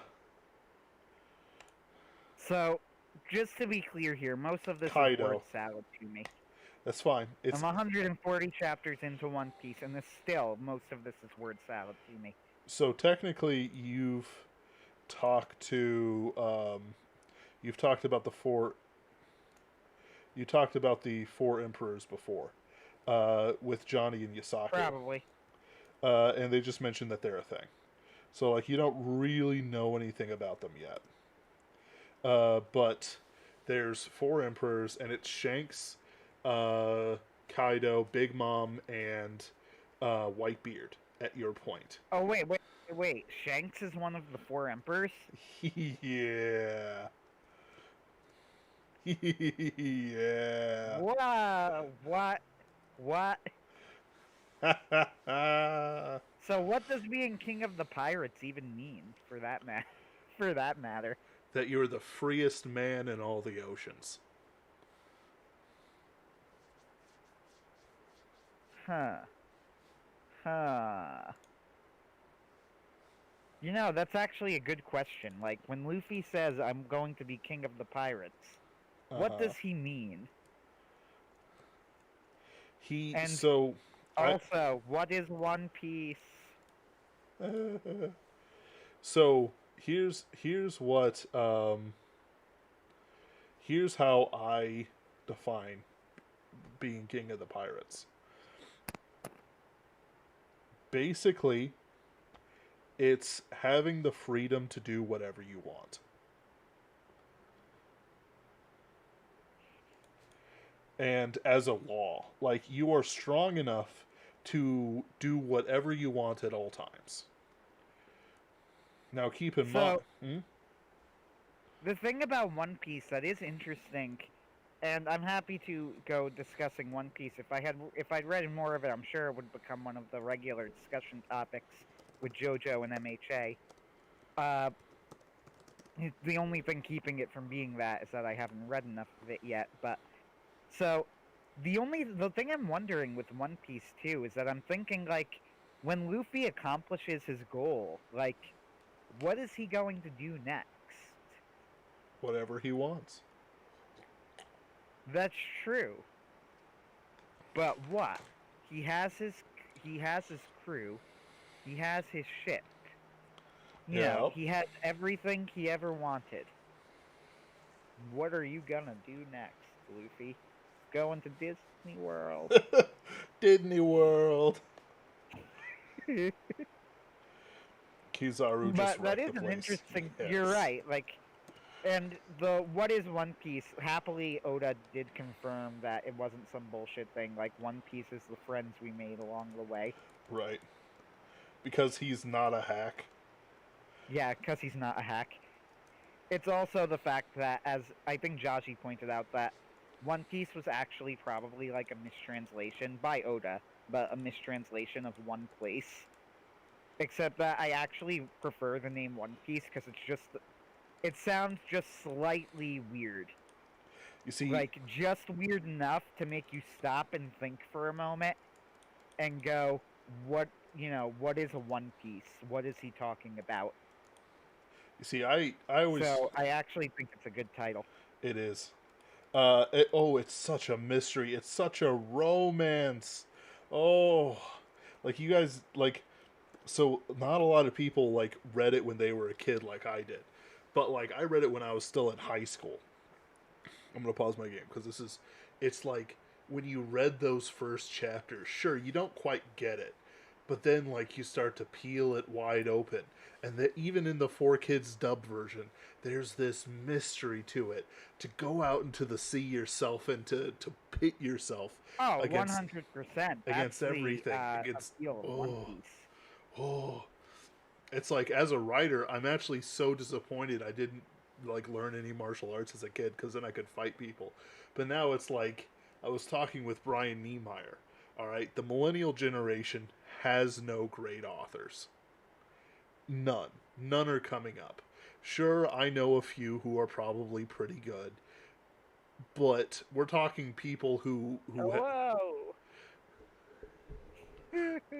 just to be clear here, most of this Kaido. is word salad to me. That's fine. It's I'm 140 chapters into One Piece, and most of this is word salad to me. so technically you've talked about the four. You talked about the four emperors before, with Johnny and Yasaki. Probably. And they just mentioned that they're a thing. So like you don't really know anything about them yet. But there's four emperors, and it's Shanks, Kaido, Big Mom, and Whitebeard. At your point. Oh wait! Shanks is one of the four emperors. Yeah. Yeah. What? So what does being king of the pirates even mean? For that matter. That you're the freest man in all the oceans. Huh. You know, that's actually a good question. Like, when Luffy says, I'm going to be king of the pirates, what does he mean? What is One Piece? So, here's how I define being king of the pirates. Basically, it's having the freedom to do whatever you want. And as a law, like you are strong enough to do whatever you want at all times. Now keep in mind. The thing about One Piece that is interesting, and I'm happy to go discussing One Piece. If I'd read more of it, I'm sure it would become one of the regular discussion topics with JoJo and MHA. The only thing keeping it from being that is that I haven't read enough of it yet. But so the thing I'm wondering with One Piece too is that I'm thinking, like, when Luffy accomplishes his goal, like, what is he going to do next? Whatever he wants. That's true. But what? He has his crew. He has his ship. You know, he has everything he ever wanted. What are you gonna do next, Luffy? Going to Disney World. Disney World. Kizaru just But that is an interesting. You're right. Like, And the what is One Piece? Happily, Oda did confirm that it wasn't some bullshit thing. Like One Piece is the friends we made along the way. Right. Because he's not a hack. Yeah, because he's not a hack. It's also the fact that, as I think Jaji pointed out, that One Piece was actually probably like a mistranslation by Oda, but a mistranslation of One Place. Except that I actually prefer the name One Piece because it sounds just slightly weird. You see, Like, just weird enough to make you stop and think for a moment and go, what is a One Piece? What is he talking about? I always So I actually think it's a good title. it is. It's such a mystery. It's such a romance. Oh, like you guys like. So not a lot of people like read it when they were a kid, like I did, but like I read it when I was still in high school. I'm gonna pause my game because it's like when you read those first chapters. Sure, you don't quite get it, but then like you start to peel it wide open, and that even in the 4 Kids dub version, there's this mystery to it. To go out into the sea yourself and to pit yourself Oh, against 100%. That's against the everything against appeal of One oh Piece. oh it's like as a writer I'm actually so disappointed I didn't like learn any martial arts as a kid because then I could fight people, but now it's like I was talking with Brian Niemeyer. All right, the millennial generation has no great authors. None are coming up. Sure, I know a few who are probably pretty good, but we're talking people Whoa!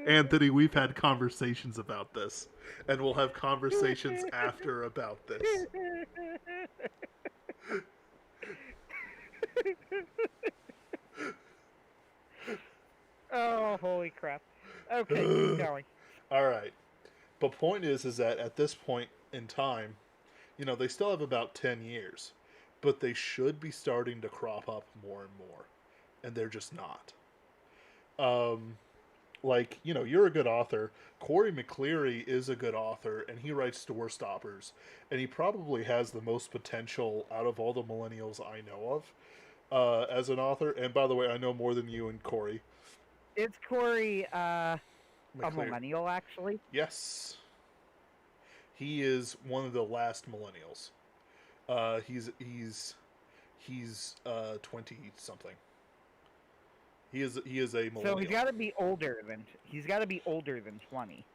Anthony, we've had conversations about this, and we'll have conversations after about this. Oh, holy crap. Okay, keep going. All right. But point is that at this point in time, they still have about 10 years, but they should be starting to crop up more and more, and they're just not. Um, you're a good author. Corey McCleary is a good author, and he writes Door Stoppers, and he probably has the most potential out of all the millennials I know of as an author. And by the way, I know more than you and Corey Is Corey a McCleary. millennial, actually? Yes, he is one of the last millennials. He's 20 something. He is a So millennial. he's got to be older than 20,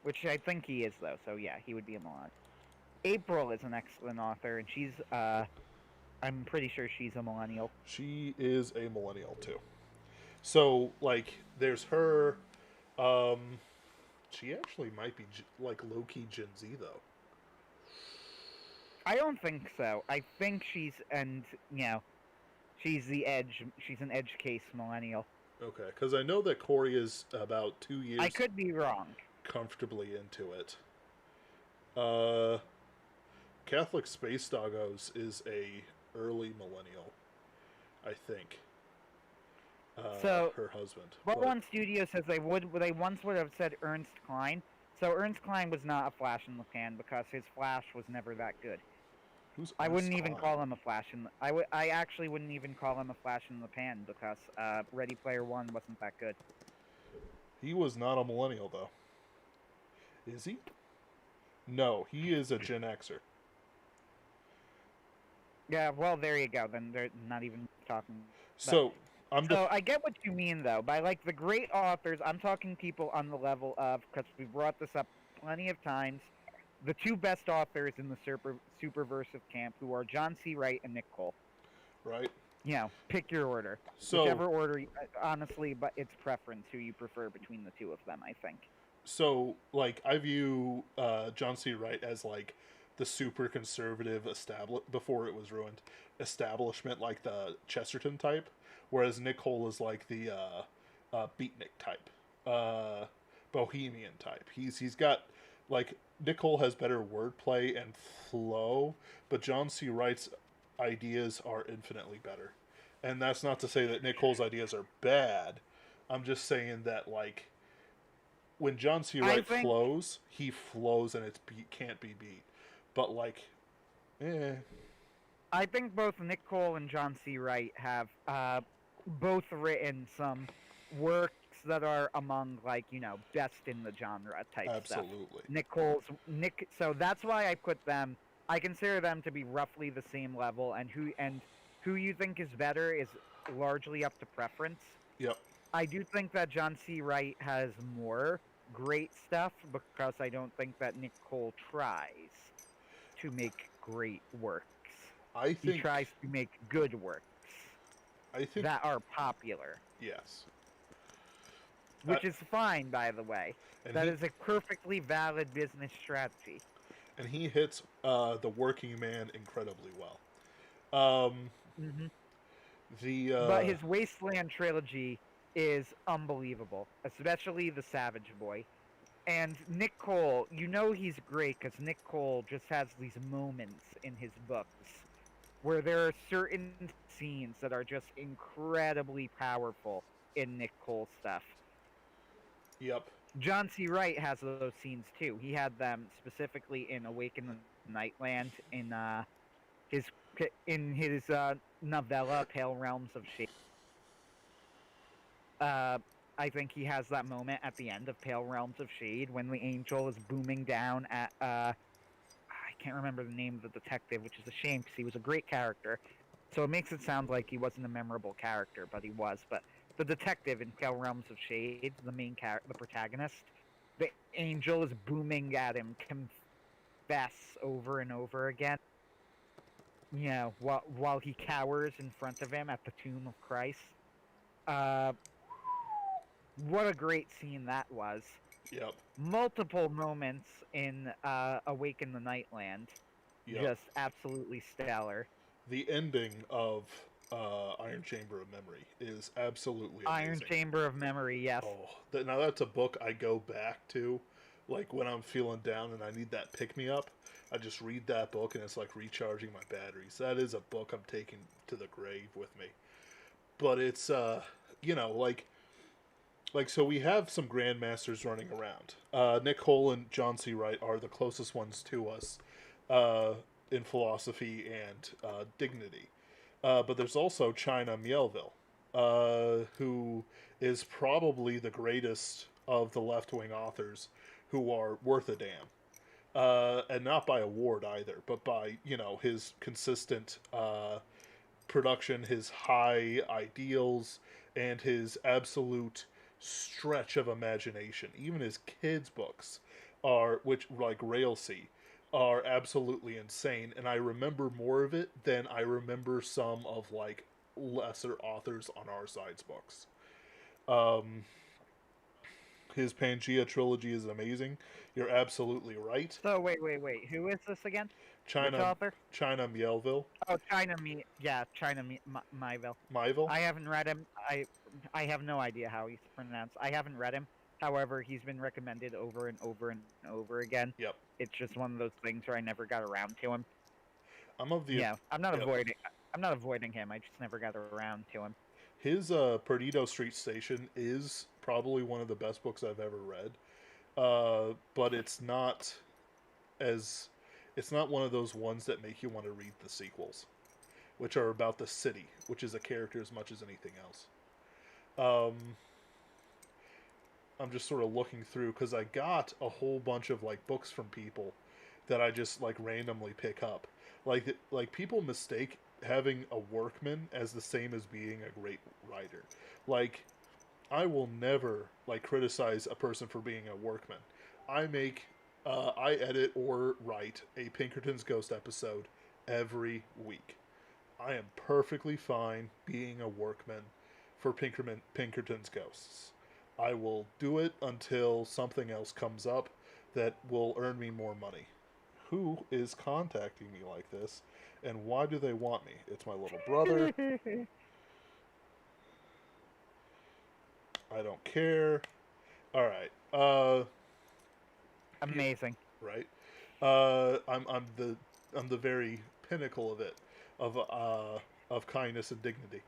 which I think he is though. So yeah, he would be a millennial. April is an excellent author, and I'm pretty sure she's a millennial. She is a millennial too. So like, there's her. Um, she actually might be like low key Gen Z though. I don't think so. I think she's the edge. She's an edge case millennial. Okay, because I know that Corey is about 2 years. I could be wrong. Comfortably into it. Uh, Catholic Space Doggos is a early millennial, I think. So Her husband. One Studio says they once would have said Ernst Klein. So Ernst Klein was not a flash in the pan because his Flash was never that good. Who's I wouldn't even Klein? call him a flash in. I actually wouldn't even call him a flash in the pan because Ready Player One wasn't that good. He was not a millennial though. Is he? No, he is a Gen Xer. Yeah, well, there you go. Then they're not even talking. So I get what you mean though. By like the great authors, I'm talking people on the level of, because we brought this up plenty of times, the two best authors in the Superversive camp, who are John C. Wright and Nick Cole. Right. Pick your order. So whichever order, honestly, but it's preference who you prefer between the two of them, I think. So like I view John C. Wright as like the super conservative before it was ruined establishment, like the Chesterton type, whereas Nick Cole is like the beatnik type, bohemian type. He's got like Nick Cole has better wordplay and flow, but John C. Wright's ideas are infinitely better. And that's not to say that Nick Cole's ideas are bad. I'm just saying that like when John C. Wright flows, he flows and can't be beat. But like Eh, I think both Nick Cole and John C. Wright have both written some works that are among, like, best in the genre type stuff. absolutely. So that's why I put them. I consider them to be roughly the same level, and who you think is better is largely up to preference. Yep. I do think that John C. Wright has more great stuff because I don't think that Nick Cole tries to make great works. I He think. tries to make good works I think. that are popular, Yes. Uh, which is fine, by the way. and That he is a perfectly valid business strategy. and he hits the working man incredibly well. Um, Hmm. the But his Wasteland trilogy is unbelievable, especially the Savage Boy. And Nick Cole, he's great because Nick Cole just has these moments in his books where there are certain scenes that are just incredibly powerful in Nick Cole stuff. Yep. John C. Wright has those scenes too. He had them specifically in Awaken the Nightland his his novella Pale Realms of Shade. Uh, I think he has that moment at the end of Pale Realms of Shade when the angel is booming down at I can't remember the name of the detective, which is a shame because he was a great character. So it makes it sound like he wasn't a memorable character, but he was. But the detective in Pale Realms of Shade, the protagonist, the angel is booming at him, confess over and over again. While he cowers in front of him at the tomb of Christ. Uh, what a great scene that was. Yep. Multiple moments in Awaken the Nightland, Yep. just absolutely stellar. The ending of Iron Chamber of Memory is absolutely Iron amazing. Chamber of Memory, yes. Oh, now that's a book I go back to, like when I'm feeling down and I need that pick me up. I just read that book and it's like recharging my batteries. That is a book I'm taking to the grave with me. But it's like so we have some grandmasters running around. Nick Cole and John C. Wright are the closest ones to us uh, in philosophy and dignity. But there's also China Mielville, who is probably the greatest of the left wing authors who are worth a damn. And not by award either, but by his consistent production, his high ideals, and his absolute stretch of imagination. Even his kids' books are, which like Railsea, are absolutely insane. And I remember more of it than I remember some of like lesser authors on our side's books. Um, his Pangea trilogy is amazing. You're absolutely right. So wait. Who is this again? Which China, author? China Mielville, Oh, China Myville. Myville. I haven't read him. I have no idea how he's pronounced. I haven't read him. However, he's been recommended over and over and over again. Yep. It's just one of those things where I never got around to him. I'm of the Yeah, I'm not yep. avoiding. I'm not avoiding him. I just never got around to him. His Perdido Street Station is probably one of the best books I've ever read. But as it's not one of those ones that make you want to read the sequels, which are about the city, which is a character as much as anything else. Um, I'm just sort of looking through because I got a whole bunch of like books from people that I just like randomly pick up. Like people mistake having a workman as the same as being a great writer. Like I will never like criticize a person for being a workman. I edit or write a Pinkerton's Ghost episode every week. I am perfectly fine being a workman for Pinkerton's Ghosts. I will do it until something else comes up that will earn me more money. Who is contacting me like this, and why do they want me? It's my little brother. I don't care. All right. Amazing. Right. I'm the very pinnacle of kindness and dignity.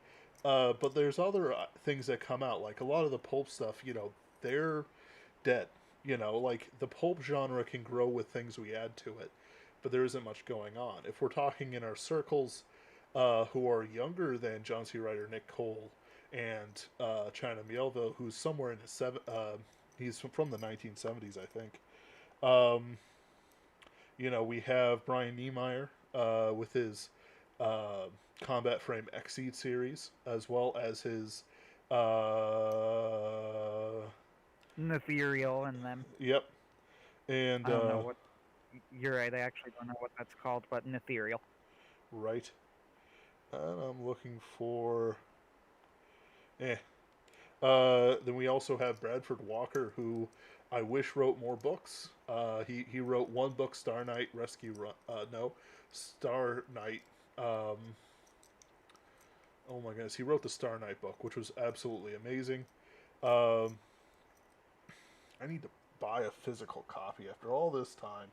But there's other things that come out, like a lot of the pulp stuff. They're dead. Like the pulp genre can grow with things we add to it, but there isn't much going on. If we're talking in our circles who are younger than John C. Reilly, Nick Cole, and China Mielville, who's somewhere in his he's from the 1970s, I think. Um, we have Brian Niemeyer with his uh, Combat Frame Exceed series, as well as his. Ethereal and them. Yep. And I don't know what. You're right. I actually don't know what that's called, but an ethereal. right. And I'm looking for. Eh. Then we also have Bradford Walker, who I wish wrote more books. He wrote one book, Star Knight Rescue Run. No, Star Knight. Oh my goodness, he wrote the Star Knight book, which was absolutely amazing. Um, I need to buy a physical copy after all this time.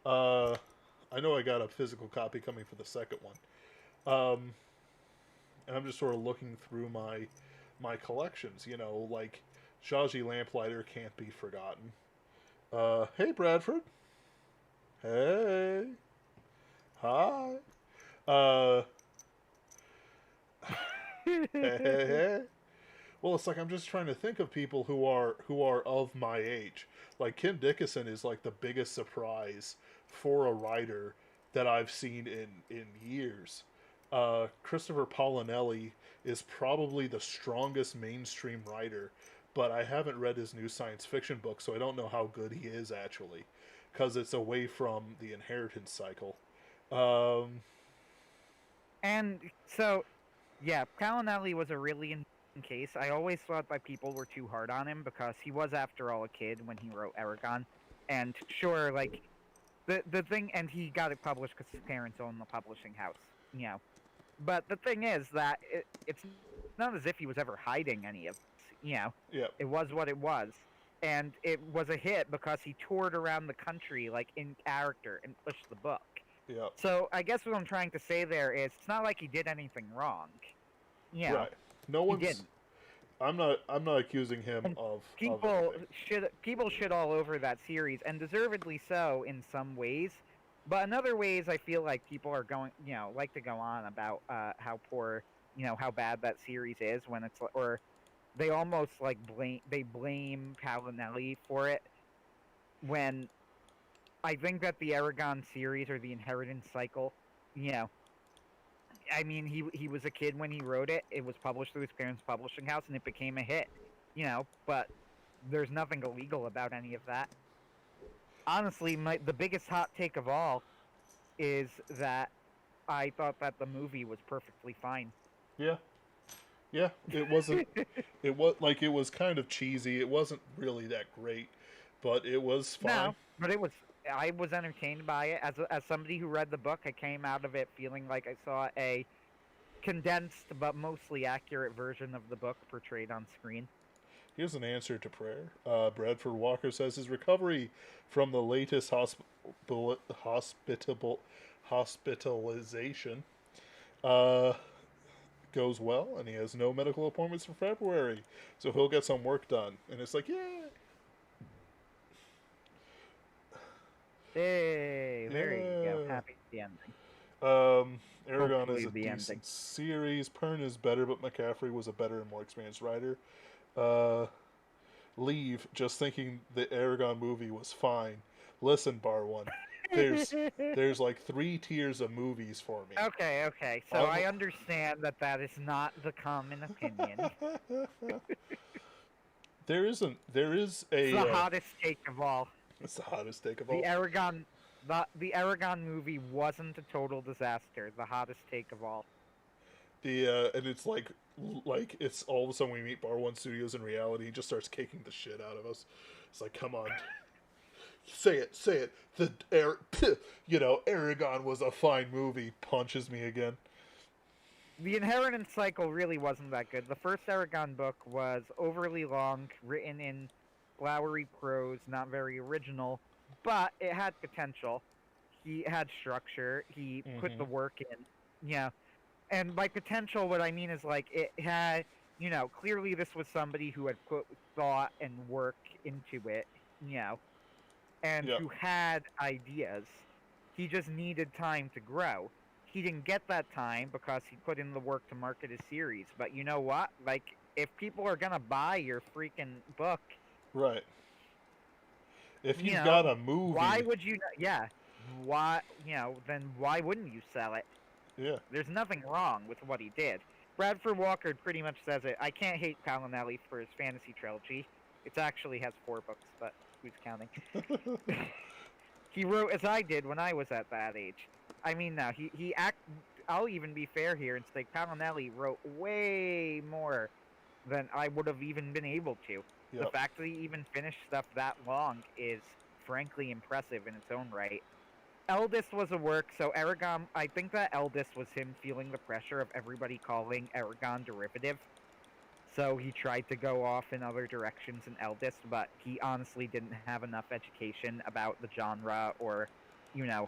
I know I got a physical copy coming for the second one. And I'm just sort of looking through my collections. Like Shaji Lamplighter can't be forgotten. Hey Bradford. Hey. Hi. Uh, hey. Well, it's like I'm just trying to think of people who are of my age. Like Kim Dickinson is like the biggest surprise for a writer that I've seen in years. Christopher Paulinelli is probably the strongest mainstream writer, but I haven't read his new science fiction book, so I don't know how good he is actually, because it's away from the inheritance cycle. Um, And so, yeah, Palinelli was a really interesting case. I always thought that people were too hard on him because he was, after all, a kid when he wrote Aragon. And sure, like, the thing, and he got it published because his parents owned the publishing house. But the thing is that it's not as if he was ever hiding any of this. yeah, It was what it was. And it was a hit because he toured around the country, like, in character and pushed the book. yeah, So I guess what I'm trying to say there is it's not like he did anything wrong. right. No He one's. didn't. I'm not accusing him And of people anything. people shit all over that series, and deservedly so in some ways. But in other ways, I feel like people are like to go on about how poor, how bad that series is when it's or they almost like blame Palinelli for it when I think that the Aragon series or the Inheritance Cycle, you know, I mean, he was a kid when he wrote it. It was published through his parents' publishing house, and it became a hit. But there's nothing illegal about any of that. Honestly, the biggest hot take of all is that I thought that the movie was perfectly fine. Yeah, yeah. It wasn't. It was kind of cheesy. It wasn't really that great, but it was fine. No, but it was. I was entertained by it. As somebody who read the book, I came out of it feeling like I saw a condensed but mostly accurate version of the book portrayed on screen. Here's an answer to prayer. Bradford Walker says his recovery from the latest hospitalization uh, goes well, and he has no medical appointments for February, so he'll get some work done. And it's like, yeah, Hey, there you go. Happy ending. Aragon Hopefully is a the decent ending. series. Pern is better, but McCaffrey was a better and more experienced writer. Leave just thinking the Aragon movie was fine. Listen, Bar One, there's like 3 tiers of movies for me. Okay. So I understand that is not the common opinion. There is a. It's the hottest take of all. It's the hottest take of all. The Aragon movie wasn't a total disaster. The hottest take of all. And it's like it's all of a sudden we meet Bar One Studios in reality. He just starts kicking the shit out of us. It's like, come on, say it. Aragon was a fine movie. Punches me again. The Inheritance Cycle really wasn't that good. The first Aragon book was overly long, written in flowery prose, not very original, but it had potential. He had structure. He put the work in. And by potential, what I mean is like it had, clearly this was somebody who had put thought and work into it, and who had ideas. He just needed time to grow. He didn't get that time because he put in the work to market his series. But you know what? Like, if people are gonna buy your freaking book, Right. If you you've know, got a why movie, would you? Yeah, why? Then why wouldn't you sell it? yeah, There's nothing wrong with what he did. Bradford Walker pretty much says it. I can't hate Palinelli for his fantasy trilogy. It actually has 4 books, but who's counting? He wrote as I did when I was at that age. I mean, now he act. I'll even be fair here and say Palinelli wrote way more than I would have even been able to. The yep, fact that he even finished stuff that long is frankly impressive in its own right. Eldest was a work, so Aragon. I think that Eldest was him feeling the pressure of everybody calling Aragon derivative. So he tried to go off in other directions in Eldest, but he honestly didn't have enough education about the genre or,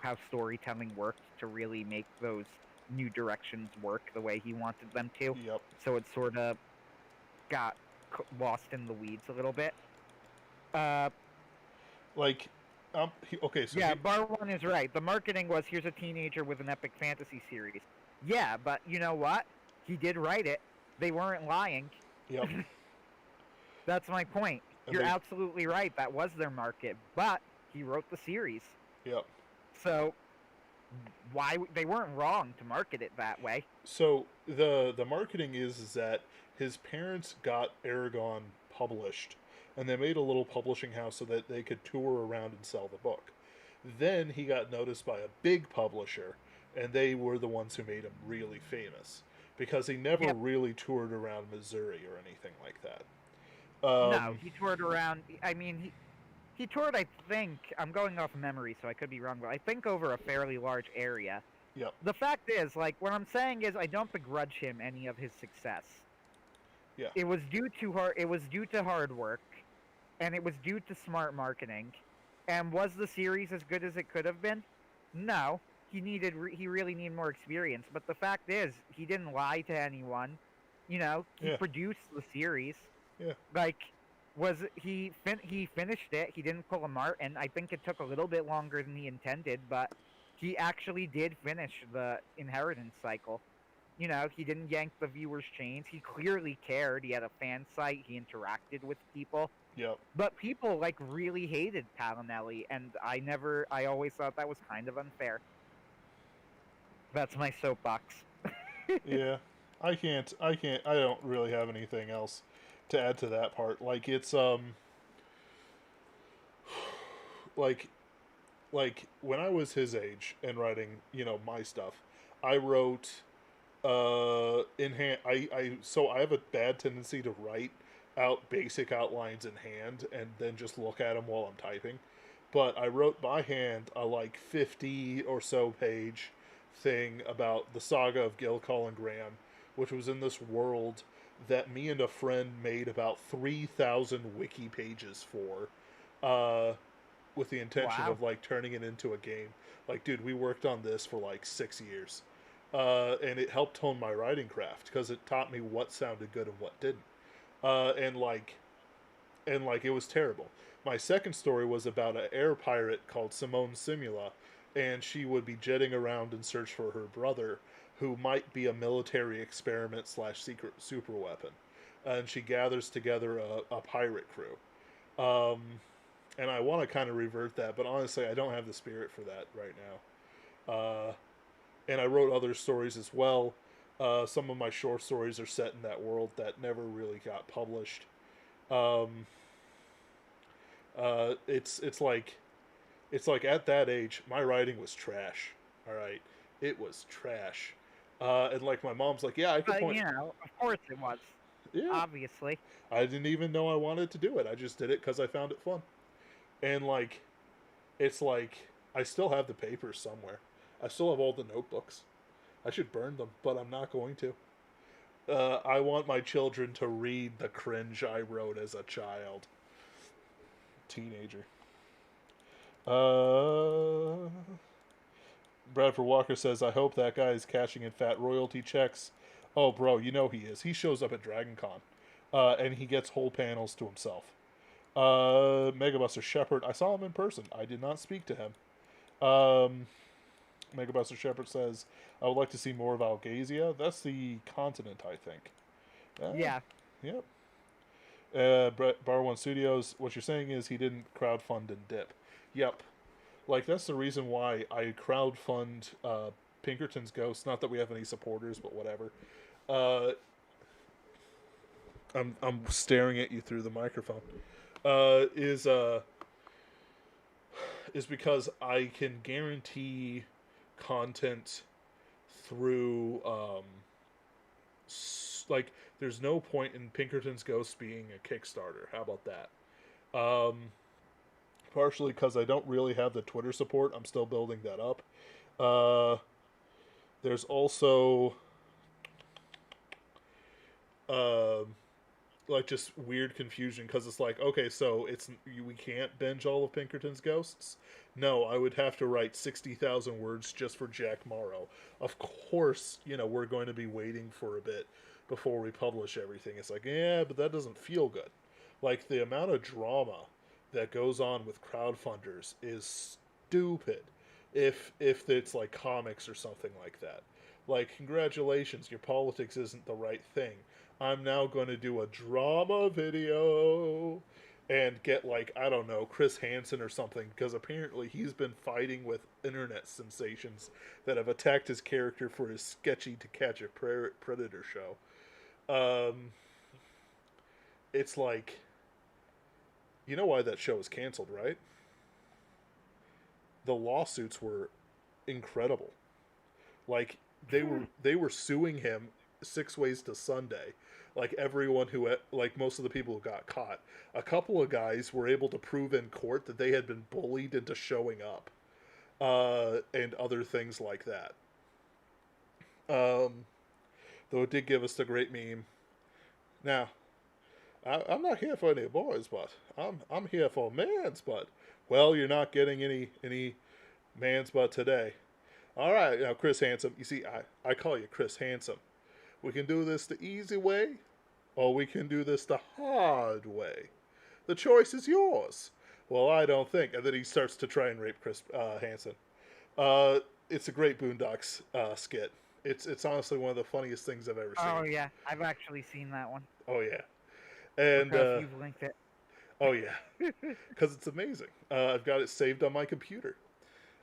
how storytelling worked to really make those new directions work the way he wanted them to. yep. So it sort of got lost in the weeds a little bit. Uh, Like, okay, so yeah, Bar One is right. The marketing was here's a teenager with an epic fantasy series. Yeah, but you know what? He did write it. They weren't lying. yep, That's my point. and You're they, absolutely right. That was their market, but he wrote the series, yep. so why they weren't wrong to market it that way. So the marketing is that his parents got Aragon published, and they made a little publishing house so that they could tour around and sell the book. Then he got noticed by a big publisher, and they were the ones who made him really famous because he never Yep. really toured around Missouri or anything like that. No, he toured around. I mean, he toured. I think I'm going off memory, so I could be wrong, but I think over a fairly large area. Yep. The fact is, like, what I'm saying is, I don't begrudge him any of his success. Yeah. It was due to hard work, and it was due to smart marketing. And was the series as good as it could have been? No. He really needed more experience. But the fact is, he didn't lie to anyone. He Yeah. produced the series. Yeah. Like, he finished it? He didn't pull a Martin. I think it took a little bit longer than he intended, but he actually did finish the inheritance cycle. He didn't yank the viewers' chains. He clearly cared. He had a fan site. He interacted with people. Yep. But people, like, really hated Palinelli, and I always thought that was kind of unfair. That's my soapbox. Yeah. I don't really have anything else to add to that part. Like it's like when I was his age and writing, my stuff, I wrote in hand. I have a bad tendency to write out basic outlines in hand and then just look at them while I'm typing. But I wrote by hand a like 50 or so page thing about the saga of Gilcall and Graham, which was in this world that me and a friend made about 3,000 wiki pages for, with the intention Wow. of like turning it into a game. Like, dude, we worked on this for like 6 years, and it helped hone my writing craft because it taught me what sounded good and what didn't. And it was terrible. My second story was about an air pirate called Simone Simula, and she would be jetting around in search for her brother, who might be a military experiment slash secret super weapon. And she gathers together a pirate crew. Um, and I want to kind of revert that, but honestly, I don't have the spirit for that right now. And I wrote other stories as well. Some of my short stories are set in that world that never really got published. Um, it's like at that age, my writing was trash. All right, it was trash. And like my mom's like, yeah, I could But, point. of course it was. Yeah, Obviously. I didn't even know I wanted to do it. I just did it because I found it fun. And like, it's like I still have the papers somewhere. I still have all the notebooks. I should burn them, but I'm not going to. I want my children to read the cringe I wrote as a child, teenager. Uh, Bradford Walker says, I hope that guy is cashing in fat royalty checks. Oh, bro, you know he is. He shows up at DragonCon, and he gets whole panels to himself. Megabuster Shepard, I saw him in person. I did not speak to him. Megabuster Shepherd says, I would like to see more of Algasia. That's the continent, I think. Yeah. Yep. Bar One Studios, what you're saying is he didn't crowdfund and dip. Yep. Like, that's the reason why I crowdfund Pinkerton's Ghost. Not that we have any supporters, but whatever. Uh, I'm staring at you through the microphone. Is because I can guarantee content through like, there's no point in Pinkerton's Ghost being a Kickstarter. How about that? Partially because I don't really have the Twitter support. I'm still building that up. There's also like, just weird confusion because it's like, okay, so we can't binge all of Pinkerton's Ghosts. No, I would have to write 60,000 words just for Jack Morrow. Of course, we're going to be waiting for a bit before we publish everything. It's like, yeah, but that doesn't feel good. Like, the amount of drama that goes on with crowdfunders is stupid. If it's like comics or something like that. Like, congratulations, your politics isn't the right thing. I'm now going to do a drama video and get, like, I don't know, Chris Hansen or something, because apparently he's been fighting with internet sensations that have attacked his character for his sketchy To Catch a Predator show. It's like, you know why that show was canceled, right? The lawsuits were incredible. Like, they were suing him 6 ways to Sunday. Like, everyone like, most of the people who got caught. A couple of guys were able to prove in court that they had been bullied into showing up. And other things like that. Though it did give us the great meme. Now, I'm not here for any boys' butt. I'm here for man's butt. Well, you're not getting any man's butt today. All right, now, Chris Handsome. You see, I call you Chris Handsome. We can do this the easy way, or we can do this the hard way. The choice is yours. Well, I don't think. And then he starts to try and rape Chris Hansen. It's a great Boondocks skit. It's honestly one of the funniest things I've ever seen. Oh, yeah. I've actually seen that one. Oh, yeah. And you've linked it. Oh, yeah. Because it's amazing. I've got it saved on my computer.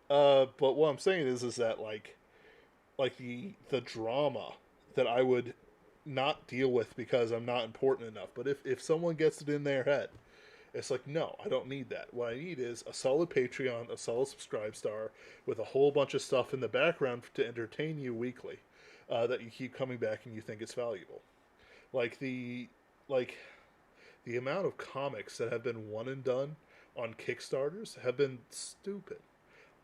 But what I'm saying is that, like the drama that I would not deal with because I'm not important enough. But if someone gets it in their head, it's like, no, I don't need that. What I need is a solid Patreon, a solid Subscribe Star, with a whole bunch of stuff in the background to entertain you weekly, that you keep coming back and you think it's valuable. The amount of comics that have been one and done on Kickstarters have been stupid.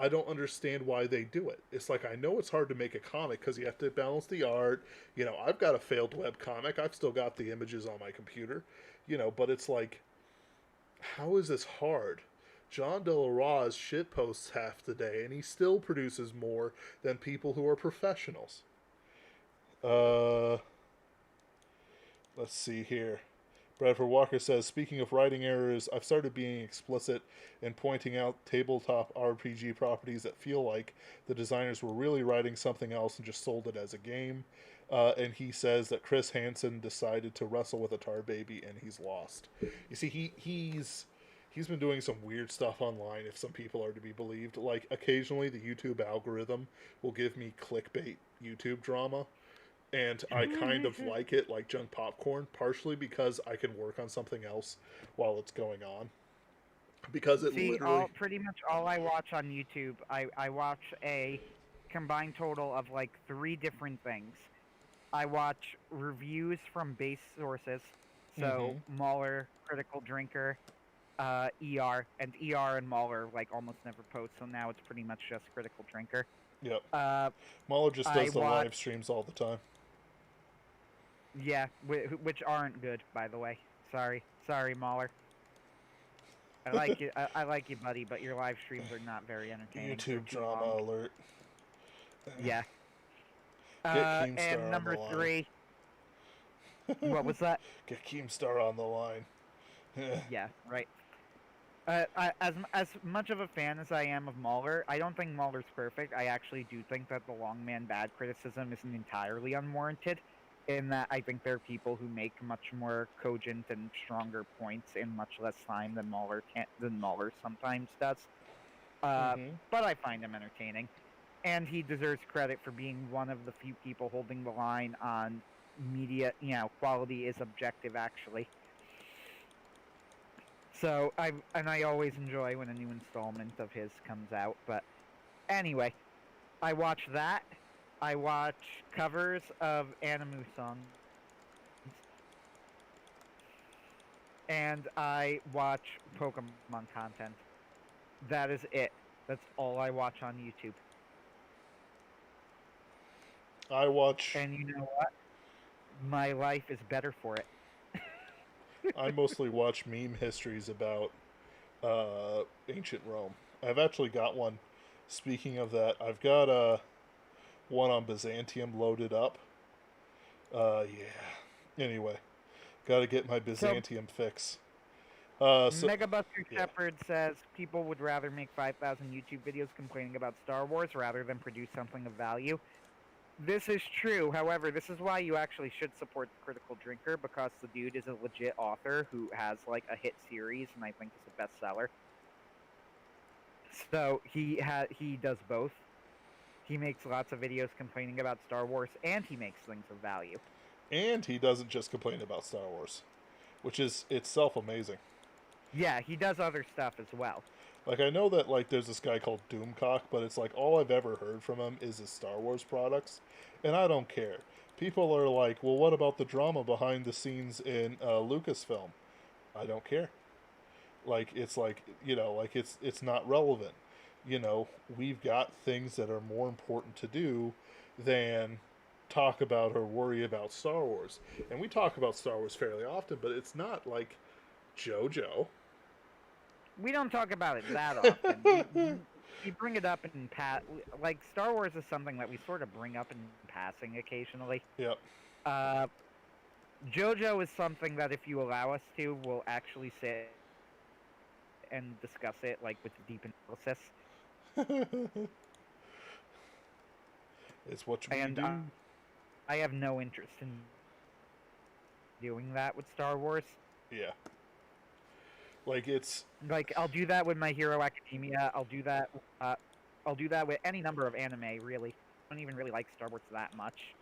I don't understand why they do it. It's like, I know it's hard to make a comic because you have to balance the art. I've got a failed webcomic. I've still got the images on my computer. But it's like, how is this hard? John De La Roz shitposts half the day, and he still produces more than people who are professionals. Let's see here. Bradford Walker says, speaking of writing errors, I've started being explicit in pointing out tabletop RPG properties that feel like the designers were really writing something else and just sold it as a game. And he says that Chris Hansen decided to wrestle with a tar baby and he's lost. You see, he's been doing some weird stuff online, if some people are to be believed. Like, occasionally the YouTube algorithm will give me clickbait YouTube drama. And I kind of like it, like junk popcorn, partially because I can work on something else while it's going on. Because it literally... pretty much all I watch on YouTube, I watch a combined total of like 3 different things. I watch reviews from base sources, so Mauler, Critical Drinker, ER, and ER and Mauler like almost never post, so now it's pretty much just Critical Drinker. Yep. Mauler just does the live streams all the time. Yeah, which aren't good, by the way. Sorry, Mauler. I like you, I like you, buddy, but your live streams are not very entertaining. YouTube drama alert. Yeah. Get Keemstar and number on the 3. What was that? Get Keemstar on the line. Yeah, right. As much of a fan as I am of Mahler, I don't think Mahler's perfect. I actually do think that the long man bad criticism isn't entirely unwarranted. In that, I think there are people who make much more cogent and stronger points in much less time than Mahler sometimes does. Uh, Mm-hmm. but I find him entertaining, and he deserves credit for being one of the few people holding the line on media. Quality is objective, actually. So I always enjoy when a new installment of his comes out. But anyway, I watch that. I watch covers of anime songs, and I watch Pokemon content. That is it. That's all I watch on YouTube. I watch. And you know what? My life is better for it. I mostly watch meme histories about ancient Rome. I've actually got one. Speaking of that, I've got one on Byzantium loaded up. Yeah. Anyway, got to get my So Byzantium fix. So Megabuster yeah, Shepard says people would rather make 5,000 YouTube videos complaining about Star Wars rather than produce something of value. This is true. However, this is why you actually should support the Critical Drinker, because the dude is a legit author who has like a hit series and I think is a bestseller. So he does both. He makes lots of videos complaining about Star Wars and he makes things of value. and he doesn't just complain about Star Wars, which is itself amazing. Yeah, he does other stuff as well. Like I know that like there's this guy called Doomcock, but it's like all I've ever heard from him is his Star Wars products, and I don't care. People are like, well, what about the drama behind the scenes in Lucasfilm? I don't care. Like like it's not relevant. We've got things that are more important to do than talk about or worry about Star Wars. And we talk about Star Wars fairly often, but it's not like JoJo. We don't talk about it that often. We bring it up in like Star Wars is something that we sort of bring up in passing occasionally. Yep. Uh, JoJo is something that if you allow us to, we'll actually sit and discuss it like with deep analysis. It's what we And do. I have no interest in doing that with Star Wars. Yeah. Like it's Like I'll do that with My Hero Academia. I'll do that. I'll do that with any number of anime. Really, I don't even really like Star Wars that much.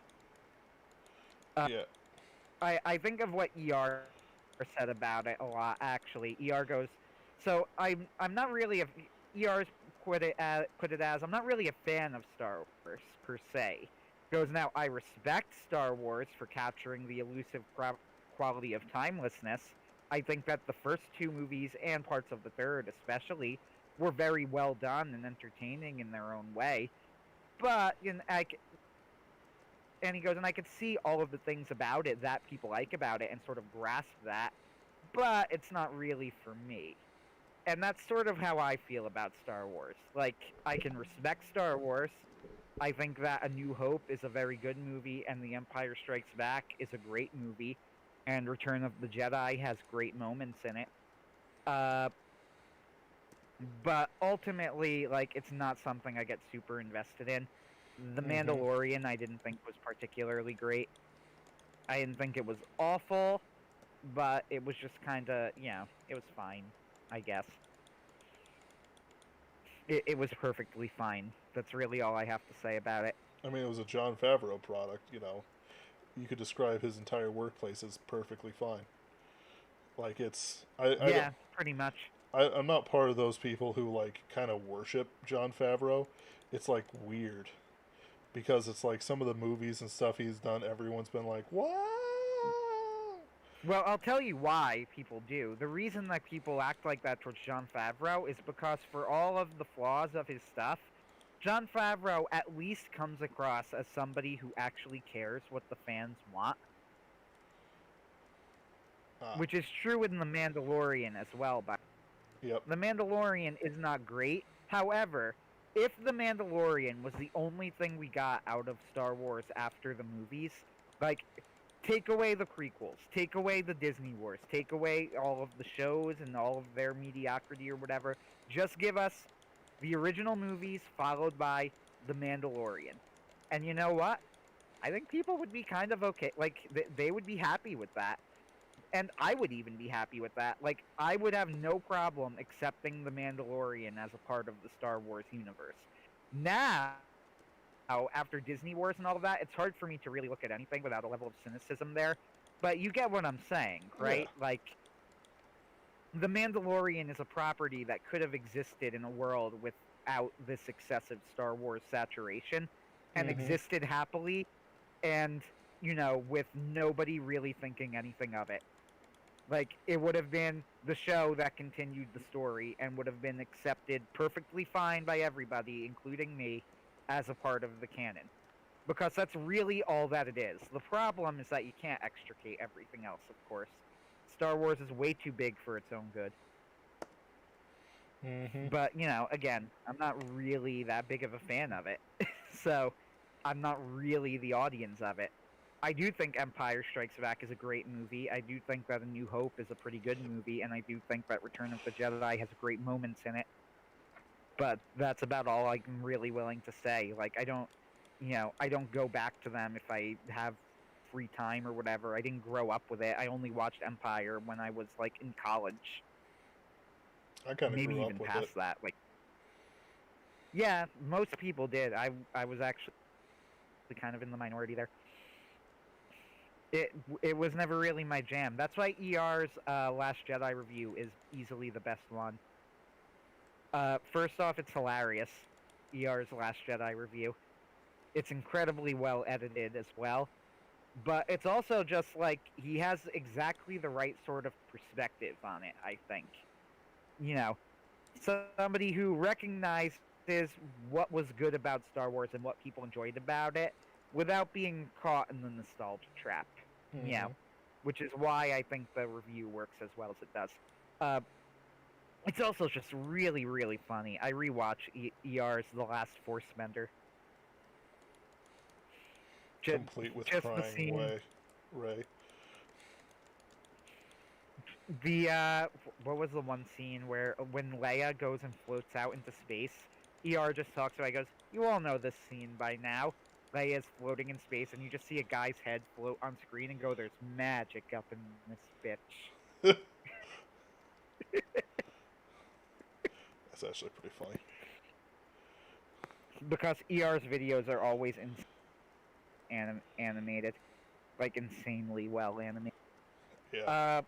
yeah. I think of what ER said about it a lot. Actually, ER goes, so I'm not really a ER's put it as I'm not really a fan of Star Wars per se. Goes, now I respect Star Wars for capturing the elusive quality of timelessness. I think that the first two movies and parts of the third especially were very well done and entertaining in their own way. But and he goes, and I could see all of the things about it that people like about it and sort of grasp that, but it's not really for me. And that's sort of how I feel about Star Wars. Like, I can respect Star Wars. I think that A New Hope is a very good movie, and The Empire Strikes Back is a great movie, and Return of the Jedi has great moments in it. Uh, but ultimately, like, it's not something I get super invested in. The Mm-hmm. Mandalorian I didn't think was particularly great. I didn't think it was awful, but it was just kind of, it was fine, I guess. It was perfectly fine. That's really all I have to say about it. I mean, it was a John Favreau product. You could describe his entire workplace as perfectly fine. Like it's I don't Yeah, pretty much. I'm not part of those people who like kind of worship John Favreau. It's like weird because it's like some of the movies and stuff he's done. Everyone's been like, "What?" Well, I'll tell you why people do. The reason that people act like that towards Jon Favreau is because for all of the flaws of his stuff, Jon Favreau at least comes across as somebody who actually cares what the fans want. Ah, Which is true in The Mandalorian as well, but yep. The Mandalorian is not great. However, if The Mandalorian was the only thing we got out of Star Wars after the movies, like take away the prequels, take away the Disney Wars, take away all of the shows and all of their mediocrity or whatever. Just give us the original movies followed by The Mandalorian. And you know what? I think people would be kind of okay. Like, they would be happy with that. And I would even be happy with that. Like, I would have no problem accepting The Mandalorian as a part of the Star Wars universe. Now, after Disney Wars and all of that, it's hard for me to really look at anything without a level of cynicism there. But you get what I'm saying, right? Yeah. Like, The Mandalorian is a property that could have existed in a world without this excessive Star Wars saturation and existed happily and, you know, with nobody really thinking anything of it. Like, it would have been the show that continued the story and would have been accepted perfectly fine by everybody, including me, as a part of the canon. Because that's really all that it is. The problem is that you can't extricate everything else, of course. Star Wars is way too big for its own good. But, you know, again, I'm not really that big of a fan of it. So, I'm not really the audience of it. I do think Empire Strikes Back is a great movie. I do think that A New Hope is a pretty good movie, and I do think that Return of the Jedi has great moments in it. But that's about all I'm really willing to say. Like, I don't go back to them if I have free time or whatever. I didn't grow up with it. I only watched Empire when I was, like, in college. I kind of Maybe grew even up with past it. that. Like, yeah, most people did. I was actually kind of in the minority there. It was never really my jam. That's why ER's Last Jedi review is easily the best one. First off, it's hilarious. ER's Last Jedi review. It's incredibly well edited as well. But it's also just like he has exactly the right sort of perspective on it, I think. You know, somebody who recognizes what was good about Star Wars and what people enjoyed about it without being caught in the nostalgia trap. Yeah, which is why I think the review works as well as it does. It's also just really, really funny. I rewatch ER's The Last Force-Bender. Complete with Just the crying scene. Ray. What was the one scene where when Leia goes and floats out into space, ER just talks about it, goes, "You all know this scene by now. Leia's floating in space, and you just see a guy's head float on screen and go, there's magic up in this bitch." That's actually pretty funny. Because ER's videos are always animated. Like, insanely well animated. Yeah.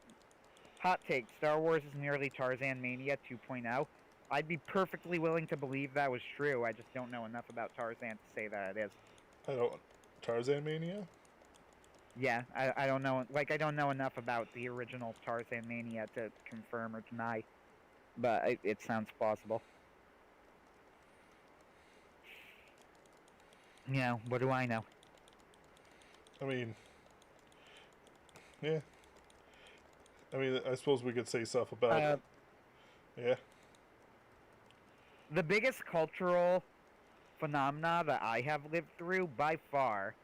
Hot take, Star Wars is nearly Tarzan Mania 2.0. I'd be perfectly willing to believe that was true. I just don't know enough about Tarzan to say that it is. I don't. Tarzan Mania? Yeah, I don't know. Like, I don't know enough about the original Tarzan Mania to confirm or deny. But it sounds plausible. You know, what do I know? I mean, yeah. I mean, I suppose we could say stuff about it. Yeah. The biggest cultural phenomena that I have lived through, by far,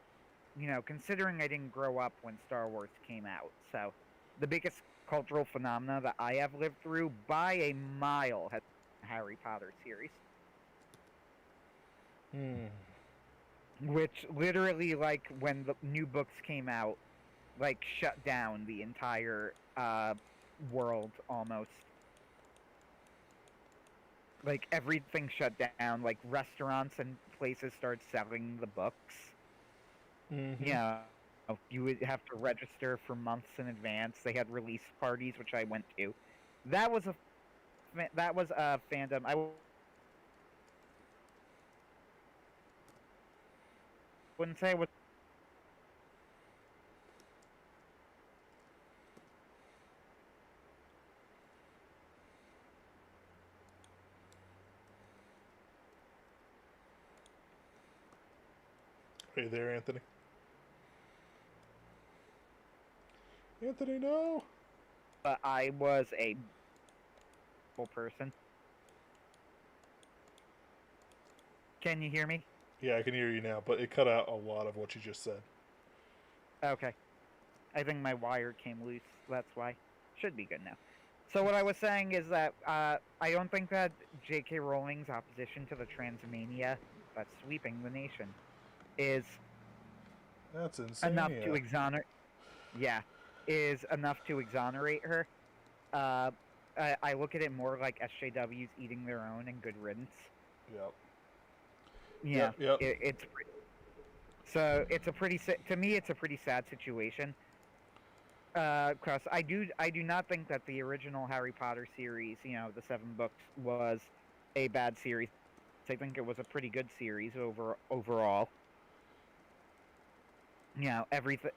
you know, considering I didn't grow up when Star Wars came out, so the biggest cultural phenomena that I have lived through by a mile has been the Harry Potter series. Which literally, like, when the new books came out, like, shut down the entire world almost. Like, everything shut down. Like, restaurants and places started selling the books. Yeah, you would have to register for months in advance. They had release parties, which I went to. That was a fandom. I wouldn't say it was. Are you there, Anthony? Anthony, no! But I was a person. Can you hear me? Yeah, I can hear you now, but it cut out a lot of what you just said. Okay. I think my wire came loose. That's why. Should be good now. So what I was saying is that I don't think that J.K. Rowling's opposition to the transmania that's sweeping the nation is That's enough to insane. exonerate. Yeah, is enough to exonerate her. Uh, I look at it more like SJWs eating their own and good riddance. Yep. Yeah, Yep. so it's a pretty to me it's a pretty sad situation. Cause I do not think that the original Harry Potter series, the 7 books, was a bad series. I think it was a pretty good series overall. Everything,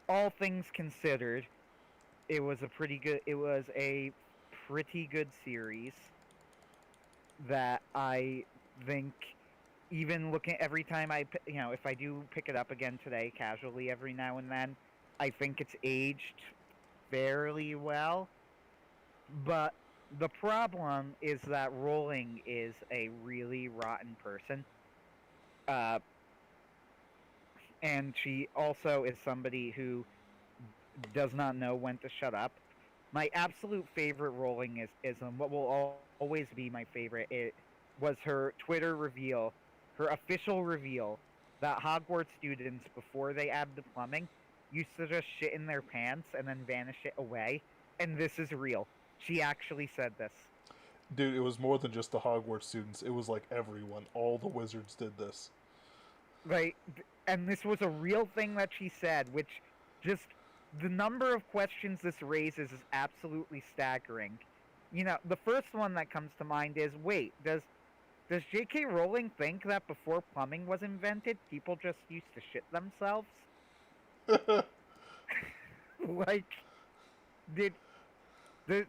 all things considered, it was a pretty good. It was a pretty good series that I think, even looking every time if I do pick it up again today casually every now and then, I think it's aged fairly well. But the problem is that Rowling is a really rotten person. Uh, and she also is somebody who does not know when to shut up. My absolute favorite Rowling is what will always be my favorite. It was her Twitter reveal, her official reveal, that Hogwarts students, before they add the plumbing, used to just shit in their pants and then vanish it away. And this is real. She actually said this. Dude, it was more than just the Hogwarts students. It was like everyone. All the wizards did this. Like, and this was a real thing that she said, which just the number of questions this raises is absolutely staggering. The first one that comes to mind is, wait, does J.K. Rowling think that before plumbing was invented, people just used to shit themselves? Like, did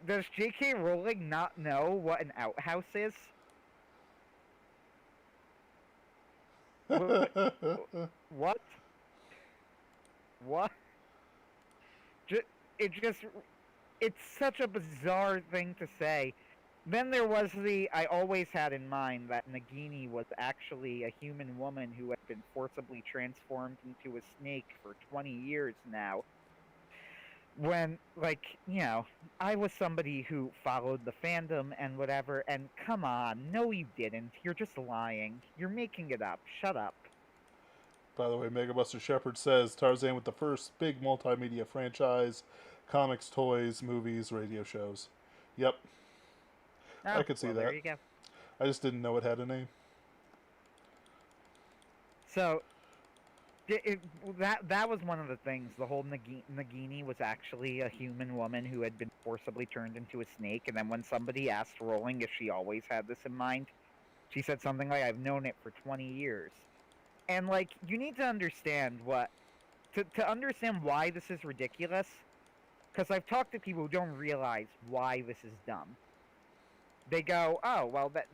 does J.K. Rowling not know what an outhouse is? What? What? It just it's such a bizarre thing to say. Then there was I always had in mind that Nagini was actually a human woman who had been forcibly transformed into a snake for 20 years now. When, I was somebody who followed the fandom and whatever, and come on, no you didn't. You're just lying. You're making it up. Shut up. By the way, Megabuster Shepard says Tarzan with the first big multimedia franchise, comics, toys, movies, radio shows. Yep, I Oh, could see well, that. there you go. I just didn't know it had a name. So, that was one of the things. The whole Nagini was actually a human woman who had been forcibly turned into a snake, and then when somebody asked Rowling if she always had this in mind, she said something like, "I've known it for 20 years." And, you need to understand to understand why this is ridiculous, because I've talked to people who don't realize why this is dumb. They go, "Oh, well, that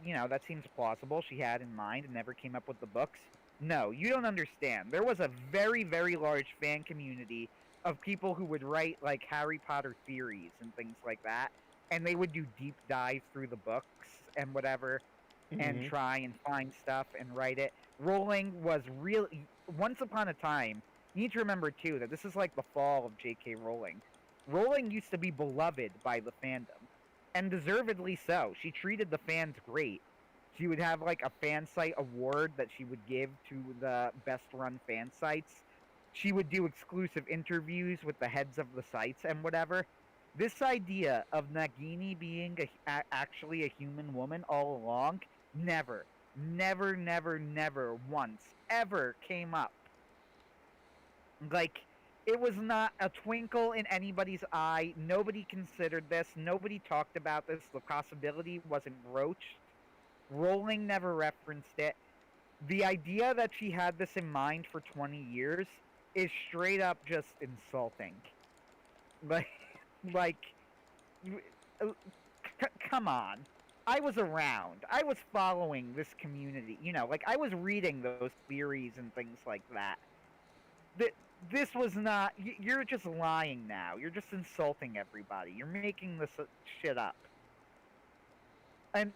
seems plausible. She had in mind and never came up with the books." No, you don't understand. There was a very, very large fan community of people who would write, Harry Potter theories and things like that, and they would do deep dives through the books and whatever, and Mm-hmm. try and find stuff and write it. Rowling was really, once upon a time, you need to remember too that this is like the fall of J.K. Rowling. Rowling used to be beloved by the fandom, and deservedly so. She treated the fans great. She would have a fan site award that she would give to the best run fan sites. She would do exclusive interviews with the heads of the sites and whatever. This idea of Nagini being actually a human woman all along never, never, never, never once ever came up. It was not a twinkle in anybody's eye. Nobody considered this. Nobody talked about this. The possibility wasn't broached. Rowling never referenced it. The idea that she had this in mind for 20 years is straight up just insulting. Like, like, come on. I was around. I was following this community. I was reading those theories and things like that. This was not. You're just lying now. You're just insulting everybody. You're making this shit up. And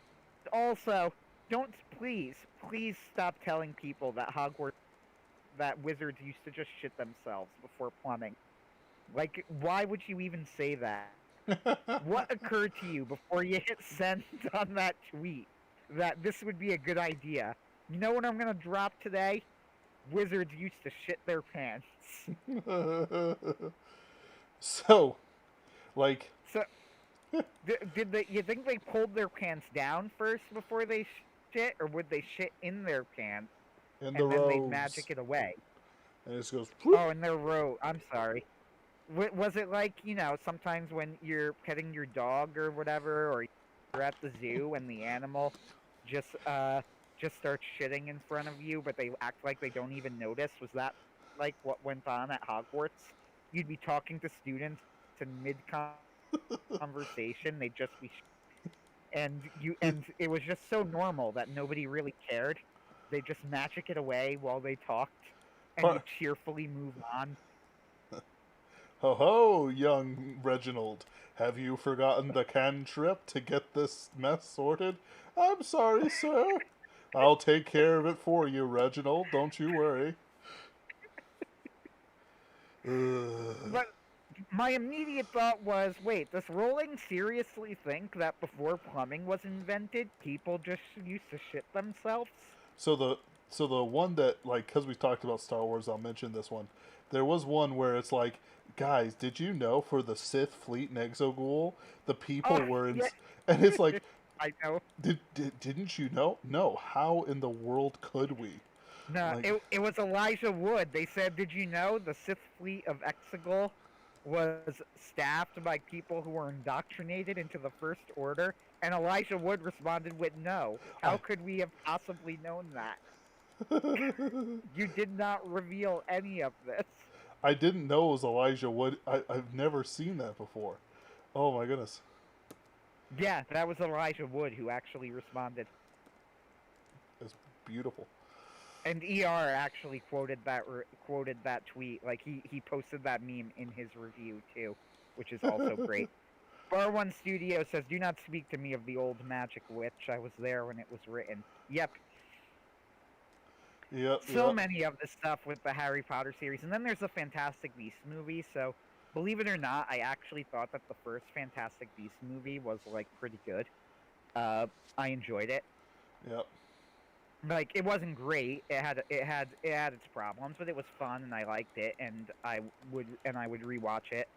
also, don't please stop telling people that wizards used to just shit themselves before plumbing. Like, why would you even say that? What occurred to you before you hit send on that tweet that this would be a good idea? You know what I'm gonna drop today? Wizards used to shit their pants. So, like, So, did they? You think they pulled their pants down first before they shit, or would they shit in their pants in the and then they'd robes, magic it away? and it just goes. Whoop. Oh, in their robe. I'm sorry. Was it like, sometimes when you're petting your dog or whatever, or you're at the zoo and the animal just starts shitting in front of you, but they act like they don't even notice? Was that like what went on at Hogwarts? You'd be talking to students in mid conversation, they'd just be and it was just so normal that nobody really cared. They just magic it away while they talked, and you Part, cheerfully move on. Ho ho, young Reginald. Have you forgotten the cantrip to get this mess sorted? I'm sorry, sir. I'll take care of it for you, Reginald. Don't you worry. Ugh. But my immediate thought was, wait, does Rowling seriously think that before plumbing was invented, people just used to shit themselves? So the one that, like, because we talked about Star Wars, I'll mention this one. There was one where it's like, guys, did you know for the Sith fleet in Exoghoul, the people Oh, were in, yeah. and it's like, I know. didn't you know? No, how in the world could we? No, Like, it was Elijah Wood. They said, did you know the Sith fleet of Exegol was staffed by people who were indoctrinated into the First Order? And Elijah Wood responded with, no. How I could we have possibly known that? You did not reveal any of this. I didn't know it was Elijah Wood. I've never seen that before. Oh my goodness. Yeah, that was Elijah Wood who actually responded. It's beautiful. And ER actually quoted that tweet. Like he posted that meme in his review too, which is also great. Bar One Studio says, "Do not speak to me of the old magic witch. I was there when it was written." Yep. Yep, So yep. many of the stuff with the Harry Potter series, and then there's the Fantastic Beasts movie. So, believe it or not, I actually thought that the first Fantastic Beasts movie was like pretty good. I enjoyed it. Yep. Like, it wasn't great. It had its problems, but it was fun and I liked it, and I would rewatch it.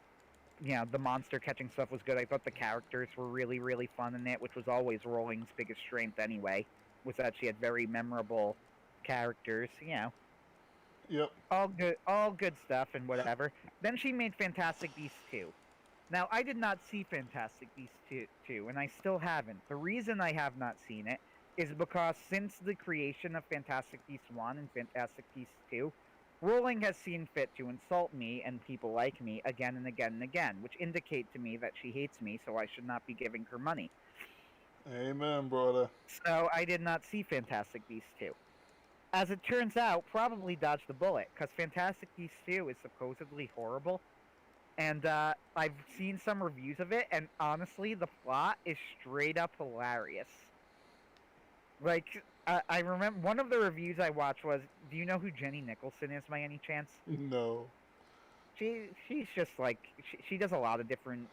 The monster catching stuff was good. I thought the characters were really, really fun in it, which was always Rowling's biggest strength anyway, was that she had very memorable characters. Yep. All good stuff and whatever. Then she made Fantastic Beasts 2. Now, I did not see Fantastic Beasts 2, and I still haven't. The reason I have not seen it is because since the creation of Fantastic Beasts 1 and Fantastic Beasts 2, Rowling has seen fit to insult me and people like me again and again and again, which indicate to me that she hates me, so I should not be giving her money. Amen, brother. So I did not see Fantastic Beasts 2. As it turns out, probably dodged the bullet, because Fantastic Beasts 2 is supposedly horrible. And I've seen some reviews of it, and honestly, the plot is straight up hilarious. Like, I remember one of the reviews I watched was, do you know who Jenny Nicholson is by any chance? No. She's just like, she does a lot of different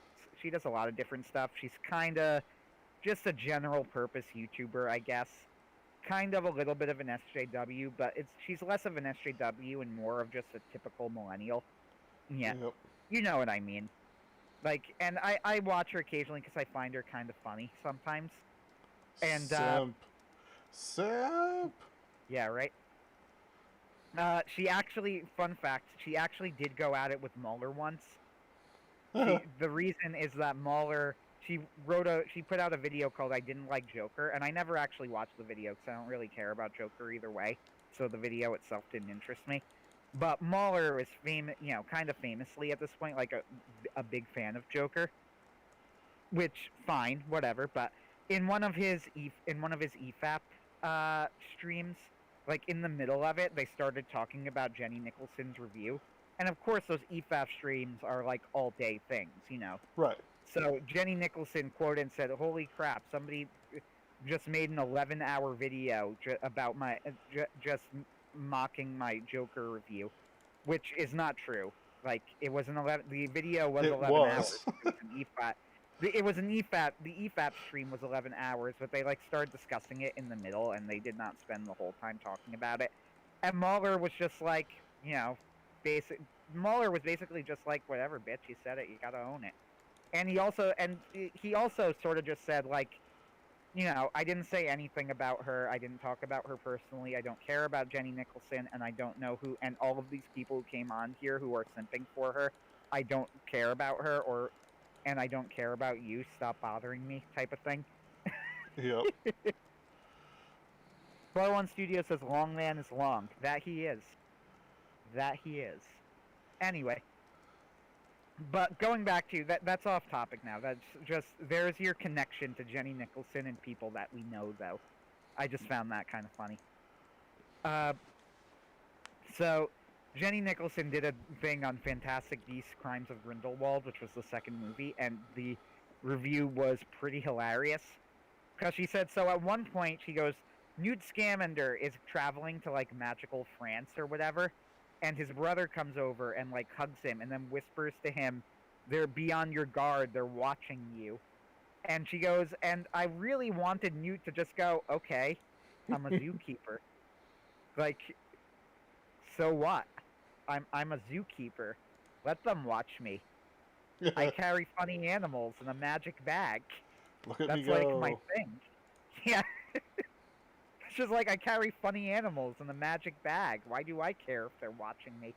stuff. She's kind of just a general purpose YouTuber, I guess. Kind of a little bit of an SJW, but she's less of an SJW and more of just a typical millennial. Yeah. Yep. You know what I mean. Like, and I watch her occasionally because I find her kind of funny sometimes. And, Simp. yeah, right? Fun fact, she actually did go at it with Mueller once. The reason is that Mueller, she put out a video called I Didn't Like Joker, and I never actually watched the video because I don't really care about Joker either way, so the video itself didn't interest me. But Mueller is kind of famously at this point, like a big fan of Joker, which fine, whatever. But in one of his EFAP streams, like in the middle of it, they started talking about Jenny Nicholson's review, and of course those EFAP streams are like all day things, Right. So Jenny Nicholson quoted and said, "Holy crap! Somebody just made an 11-hour video about my just mocking my Joker review," which is not true. Like it was an 11. The video was It 11 hours. was. It was an EFAT. It was an EFAT. The EFAP stream was 11 hours, but they like started discussing it in the middle, and they did not spend the whole time talking about it. And Mahler was just like, you know, basic. Mahler was basically just like, whatever, bitch, you said it, you gotta own it. And he also sort of just said like, you know, I didn't say anything about her. I didn't talk about her personally. I don't care about Jenny Nicholson, and I don't know who. And all of these people who came on here who are simping for her, I don't care about her, and I don't care about you. Stop bothering me, type of thing. Yep. Bar One Studio says Long Man is long. That he is. That he is. Anyway, but going back to that's off topic now. That's just there's your connection to Jenny Nicholson and people that we know, though. I just found that kind of funny. So Jenny Nicholson did a thing on Fantastic Beasts: Crimes of Grindelwald, which was the second movie, and the review was pretty hilarious because she said so. At one point, she goes, "Newt Scamander is traveling to like magical France or whatever." And his brother comes over and like hugs him and then whispers to him, "They're be on your guard. They're watching you." And she goes, "And I really wanted Newt to just go, okay, I'm a zookeeper. Like, so what? I'm a zookeeper. Let them watch me. I carry funny animals in a magic bag. Look at That's me go. like my thing." Yeah. It's just like I carry funny animals in a magic bag. Why do I care if they're watching me?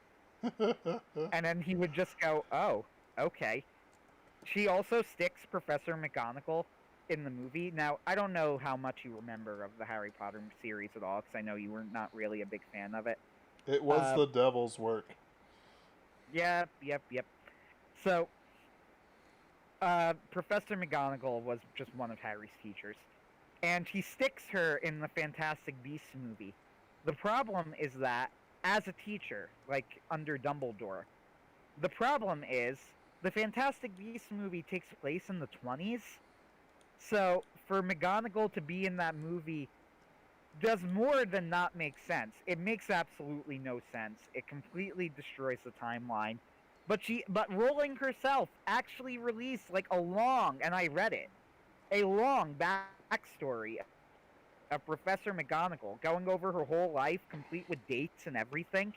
And then he would just go, "Oh, okay." She also sticks Professor McGonagall in the movie. Now, I don't know how much you remember of the Harry Potter series at all, because I know you were not really a big fan of it. It was the devil's work. Yep. So, Professor McGonagall was just one of Harry's teachers. And he sticks her in the Fantastic Beasts movie. The problem is that, as a teacher, like under Dumbledore, the problem is the Fantastic Beasts movie takes place in the 20s. So, for McGonagall to be in that movie does more than not make sense. It makes absolutely no sense. It completely destroys the timeline. But Rowling herself actually released like a long, and I read it, a long backstory of Professor McGonagall going over her whole life, complete with dates and everything.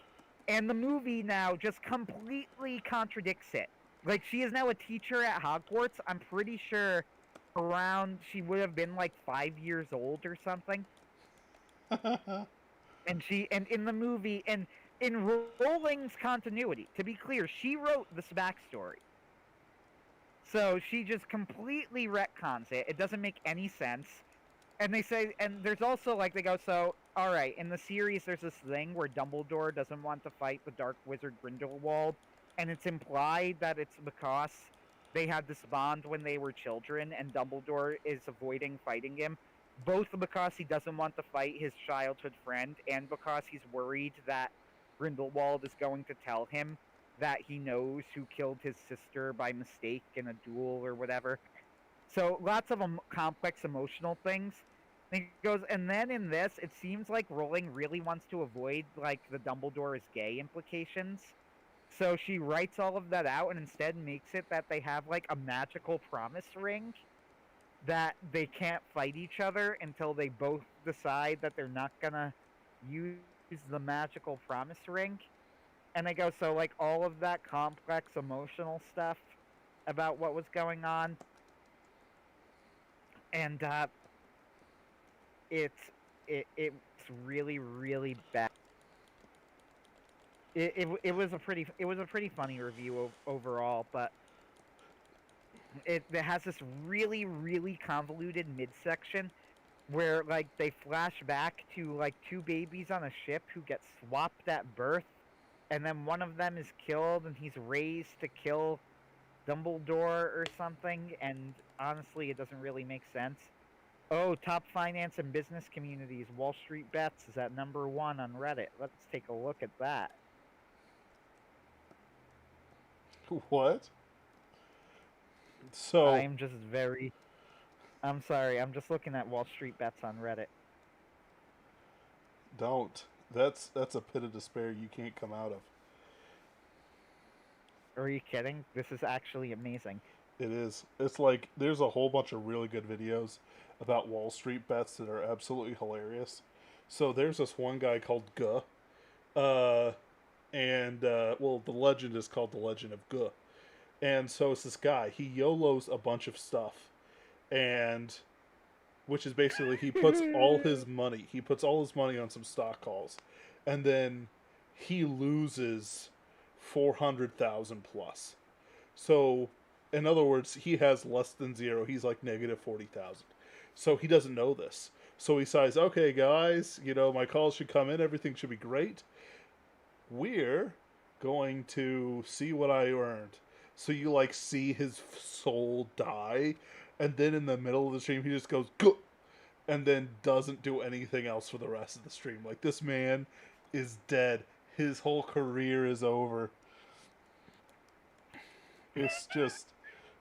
And the movie now just completely contradicts it. Like, she is now a teacher at Hogwarts. I'm pretty sure she would have been like 5 years old or something. And in the movie, and in Rowling's continuity, to be clear, she wrote this backstory. So she just completely retcons it. It doesn't make any sense. And they say, and there's also like, they go, so, alright, in the series there's this thing where Dumbledore doesn't want to fight the Dark Wizard Grindelwald, and it's implied that it's because they had this bond when they were children, and Dumbledore is avoiding fighting him, both because he doesn't want to fight his childhood friend, and because he's worried that Grindelwald is going to tell him that he knows who killed his sister by mistake in a duel or whatever. So lots of complex emotional things. And he goes, and then in this, it seems like Rowling really wants to avoid like the Dumbledore is gay implications. So she writes all of that out and instead makes it that they have like a magical promise ring that they can't fight each other until they both decide that they're not gonna use the magical promise ring. And I go, so like all of that complex emotional stuff about what was going on, and it's really, really bad. It was a pretty funny review overall, but it has this really, really convoluted midsection where like they flash back to like two babies on a ship who get swapped at birth, and then one of them is killed and he's raised to kill Dumbledore or something, and honestly it doesn't really make sense. Oh, top finance and business communities, Wall Street Bets is at -- 1 on Reddit. Let's take a look at that. What? So I'm sorry, I'm just looking at Wall Street Bets on Reddit. don't. That's a pit of despair you can't come out of. Are you kidding? This is actually amazing. It is. It's like there's a whole bunch of really good videos about Wall Street bets that are absolutely hilarious. So there's this one guy called Guh, uh, and well, the legend is called the Legend of Guh. And so it's this guy. He YOLOs a bunch of stuff, and which is basically he puts all his money. He puts all his money on some stock calls, and then he loses 400,000 plus. So, in other words, he has less than zero. He's like negative 40,000. So he doesn't know this. So he says, "Okay, guys, my calls should come in. Everything should be great. We're going to see what I earned." So you like see his soul die, and then in the middle of the stream, he just goes, "Go," and then doesn't do anything else for the rest of the stream. Like, this man is dead. His whole career is over. It's just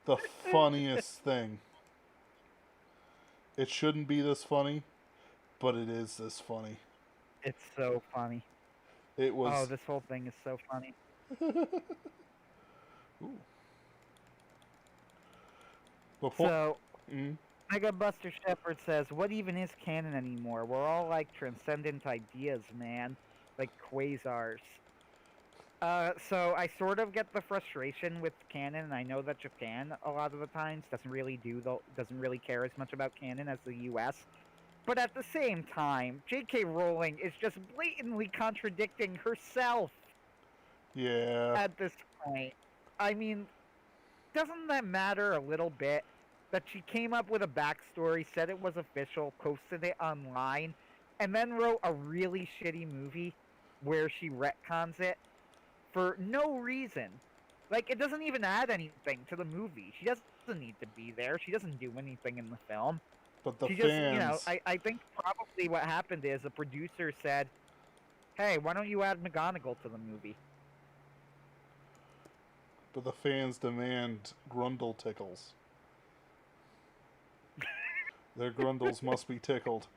the funniest thing. It shouldn't be this funny, but it is this funny. It's so funny. It was. Oh, this whole thing is so funny. Ooh. So, Mega Buster Shepherd says, "What even is canon anymore? We're all like transcendent ideas, man, like quasars." So I sort of get the frustration with canon. I know that Japan a lot of the times doesn't really care as much about canon as the U.S. But at the same time, J.K. Rowling is just blatantly contradicting herself. Yeah. At this point, I mean, doesn't that matter a little bit? That she came up with a backstory, said it was official, posted it online, and then wrote a really shitty movie where she retcons it for no reason. Like, it doesn't even add anything to the movie. She doesn't need to be there. She doesn't do anything in the film. But the she fans... just, I think probably what happened is the producer said, "Hey, why don't you add McGonagall to the movie?" But the fans demand Grundle tickles. Their Grundles must be tickled.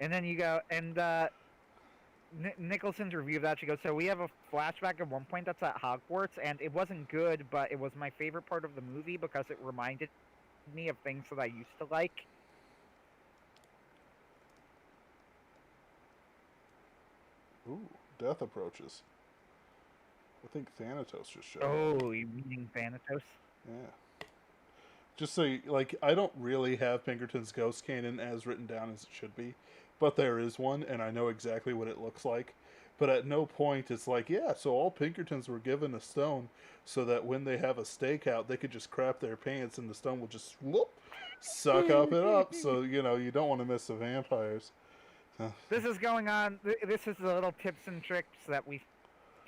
And then you go, and Nicholson's review of that, she goes, "So we have a flashback at one point that's at Hogwarts, and it wasn't good, but it was my favorite part of the movie because it reminded me of things that I used to like." Ooh, death approaches. I think Thanatos just showed up. Oh, you meaning Thanatos? Yeah. Just so, I don't really have Pinkerton's ghost canon as written down as it should be, but there is one, and I know exactly what it looks like. But at no point it's like, yeah, so all Pinkertons were given a stone so that when they have a stakeout, they could just crap their pants and the stone will just whoop, suck up it up. So, you don't want to miss the vampires. This is going on. This is the little tips and tricks that we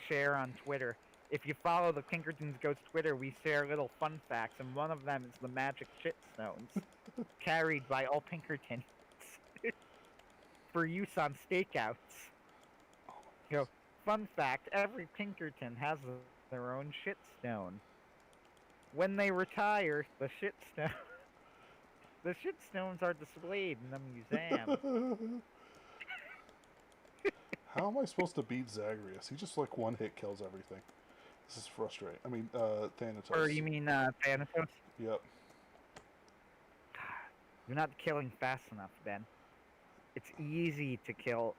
share on Twitter. If you follow the Pinkerton's Ghost Twitter, we share little fun facts, and one of them is the magic shit stones carried by all Pinkertons for use on stakeouts. Fun fact, every Pinkerton has their own shit stone. When they retire, the shit stones are displayed in the museum. How am I supposed to beat Zagreus? He just one hit kills everything. This is frustrating. I mean, Thanatos. Or you mean Thanatos? Yep. You're not killing fast enough, Ben. It's easy to kill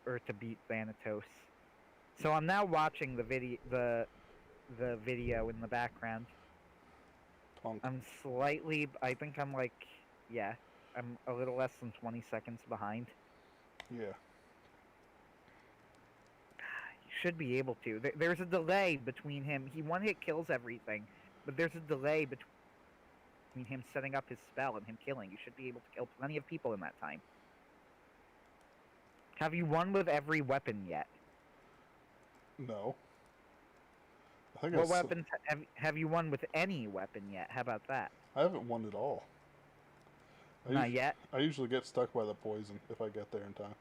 or to beat Thanatos. So I'm now watching the video in the background. Punk. I think I'm I'm a little less than 20 seconds behind. Yeah. Should be able to. There's a delay between him. He one-hit kills everything, but there's a delay between him setting up his spell and him killing. You should be able to kill plenty of people in that time. Have you won with every weapon yet? No. I think what weapons have you won with any weapon yet? How about that? I haven't won at all. Not yet? I usually get stuck by the poison if I get there in time.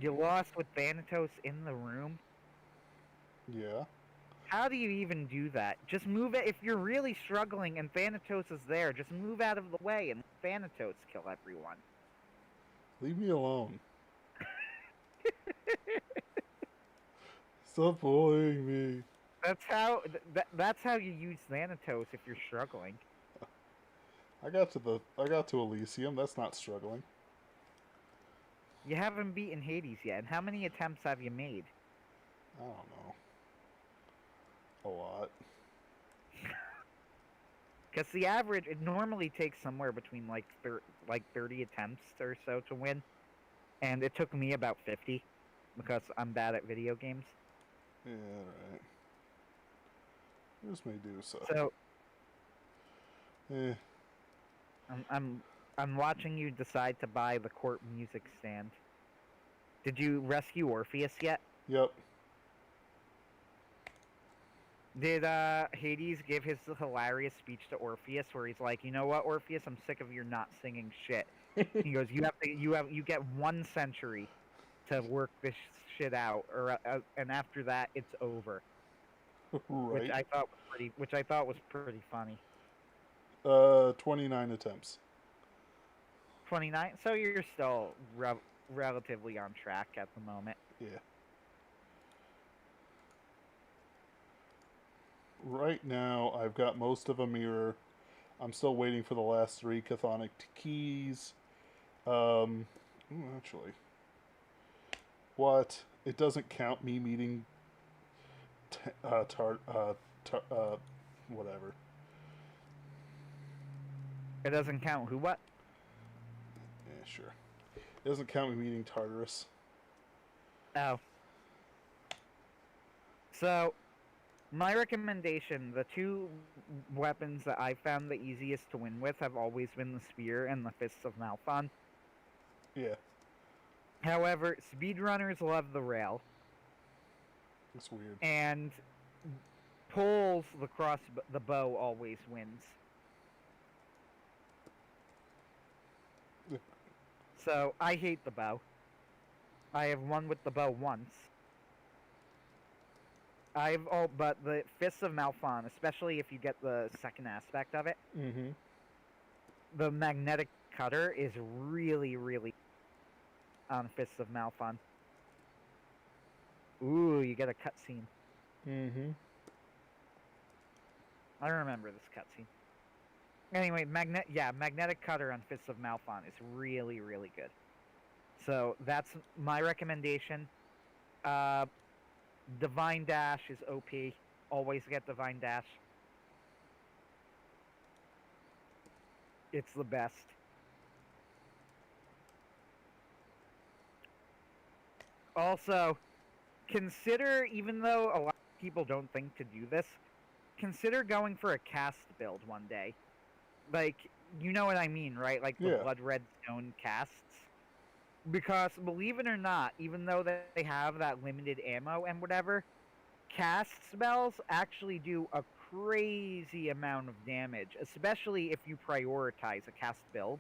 You lost with Thanatos in the room? Yeah. How do you even do that? Just move it. If you're really struggling and Thanatos is there, just move out of the way and Thanatos kill everyone. Leave me alone. Stop bullying me. That's how you use Thanatos if you're struggling. I got to Elysium. That's not struggling. You haven't beaten Hades yet, and how many attempts have you made? I don't know. A lot. Because the average, it normally takes somewhere between like 30 attempts or so to win, and it took me about 50 because I'm bad at video games. Yeah, right. This may do so. So, Eh. I'm watching you decide to buy the court music stand. Did you rescue Orpheus yet? Yep. Did Hades give his hilarious speech to Orpheus where he's like, you know what, Orpheus, I'm sick of your not singing shit. He goes, you get 1 century to work this shit out, or and after that it's over. Right. Which I thought was pretty funny. 29 attempts. 29. So you're still relatively on track at the moment. Yeah. Right now, I've got most of a mirror. I'm still waiting for the last 3 chthonic keys. Actually, what? It doesn't count me meeting whatever. It doesn't count who what? Yeah, sure. It doesn't count me meeting Tartarus. Oh. So, my recommendation, the 2 weapons that I found the easiest to win with have always been the Spear and the Fists of Malphon. Yeah. However, speedrunners love the rail. It's weird. And pulls the bow always wins. Yeah. So, I hate the bow. I have won with the bow once. But the Fists of Malphon, especially if you get the second aspect of it, the magnetic cutter is really, really on Fists of Malphon. Ooh, you get a cutscene. I remember this cutscene. Anyway, magnetic cutter on Fists of Malphon is really, really good. So that's my recommendation. Divine Dash is OP. Always get Divine Dash. It's the best. Also, consider, even though a lot of people don't think to do this, consider going for a cast build one day. Like, you know what I mean, right? Like the Blood Red Stone casts. Because, believe it or not, even though they have that limited ammo and whatever, cast spells actually do a crazy amount of damage, especially if you prioritize a cast build.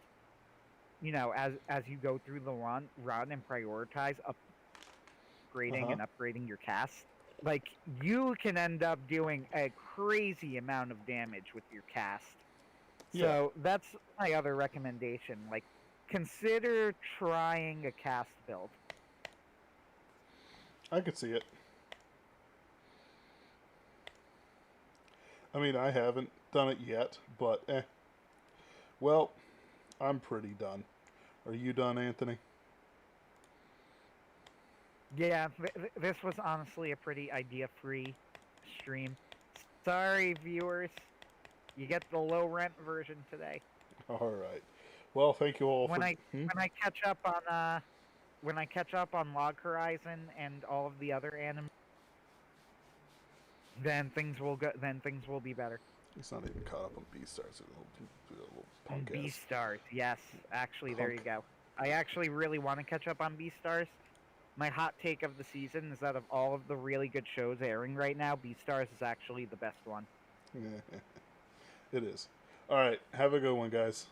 You know, as you go through the run and prioritize upgrading and upgrading your cast. Like, you can end up doing a crazy amount of damage with your cast. Yeah. So, that's my other recommendation. Like, consider trying a cast build. I could see it. I mean, I haven't done it yet, but Well, I'm pretty done. Are you done, Anthony? Yeah, this was honestly a pretty idea-free stream. Sorry, viewers. You get the low-rent version today. All right. Well, thank you all when I catch up on Log Horizon and all of the other anime, then things will be better. He's not even caught up on Beastars. Little punk ass. Beastars, yes. Actually, there you go. I actually really want to catch up on Beastars. My hot take of the season is that of all of the really good shows airing right now, Beastars is actually the best one. It is. All right. Have a good one, guys.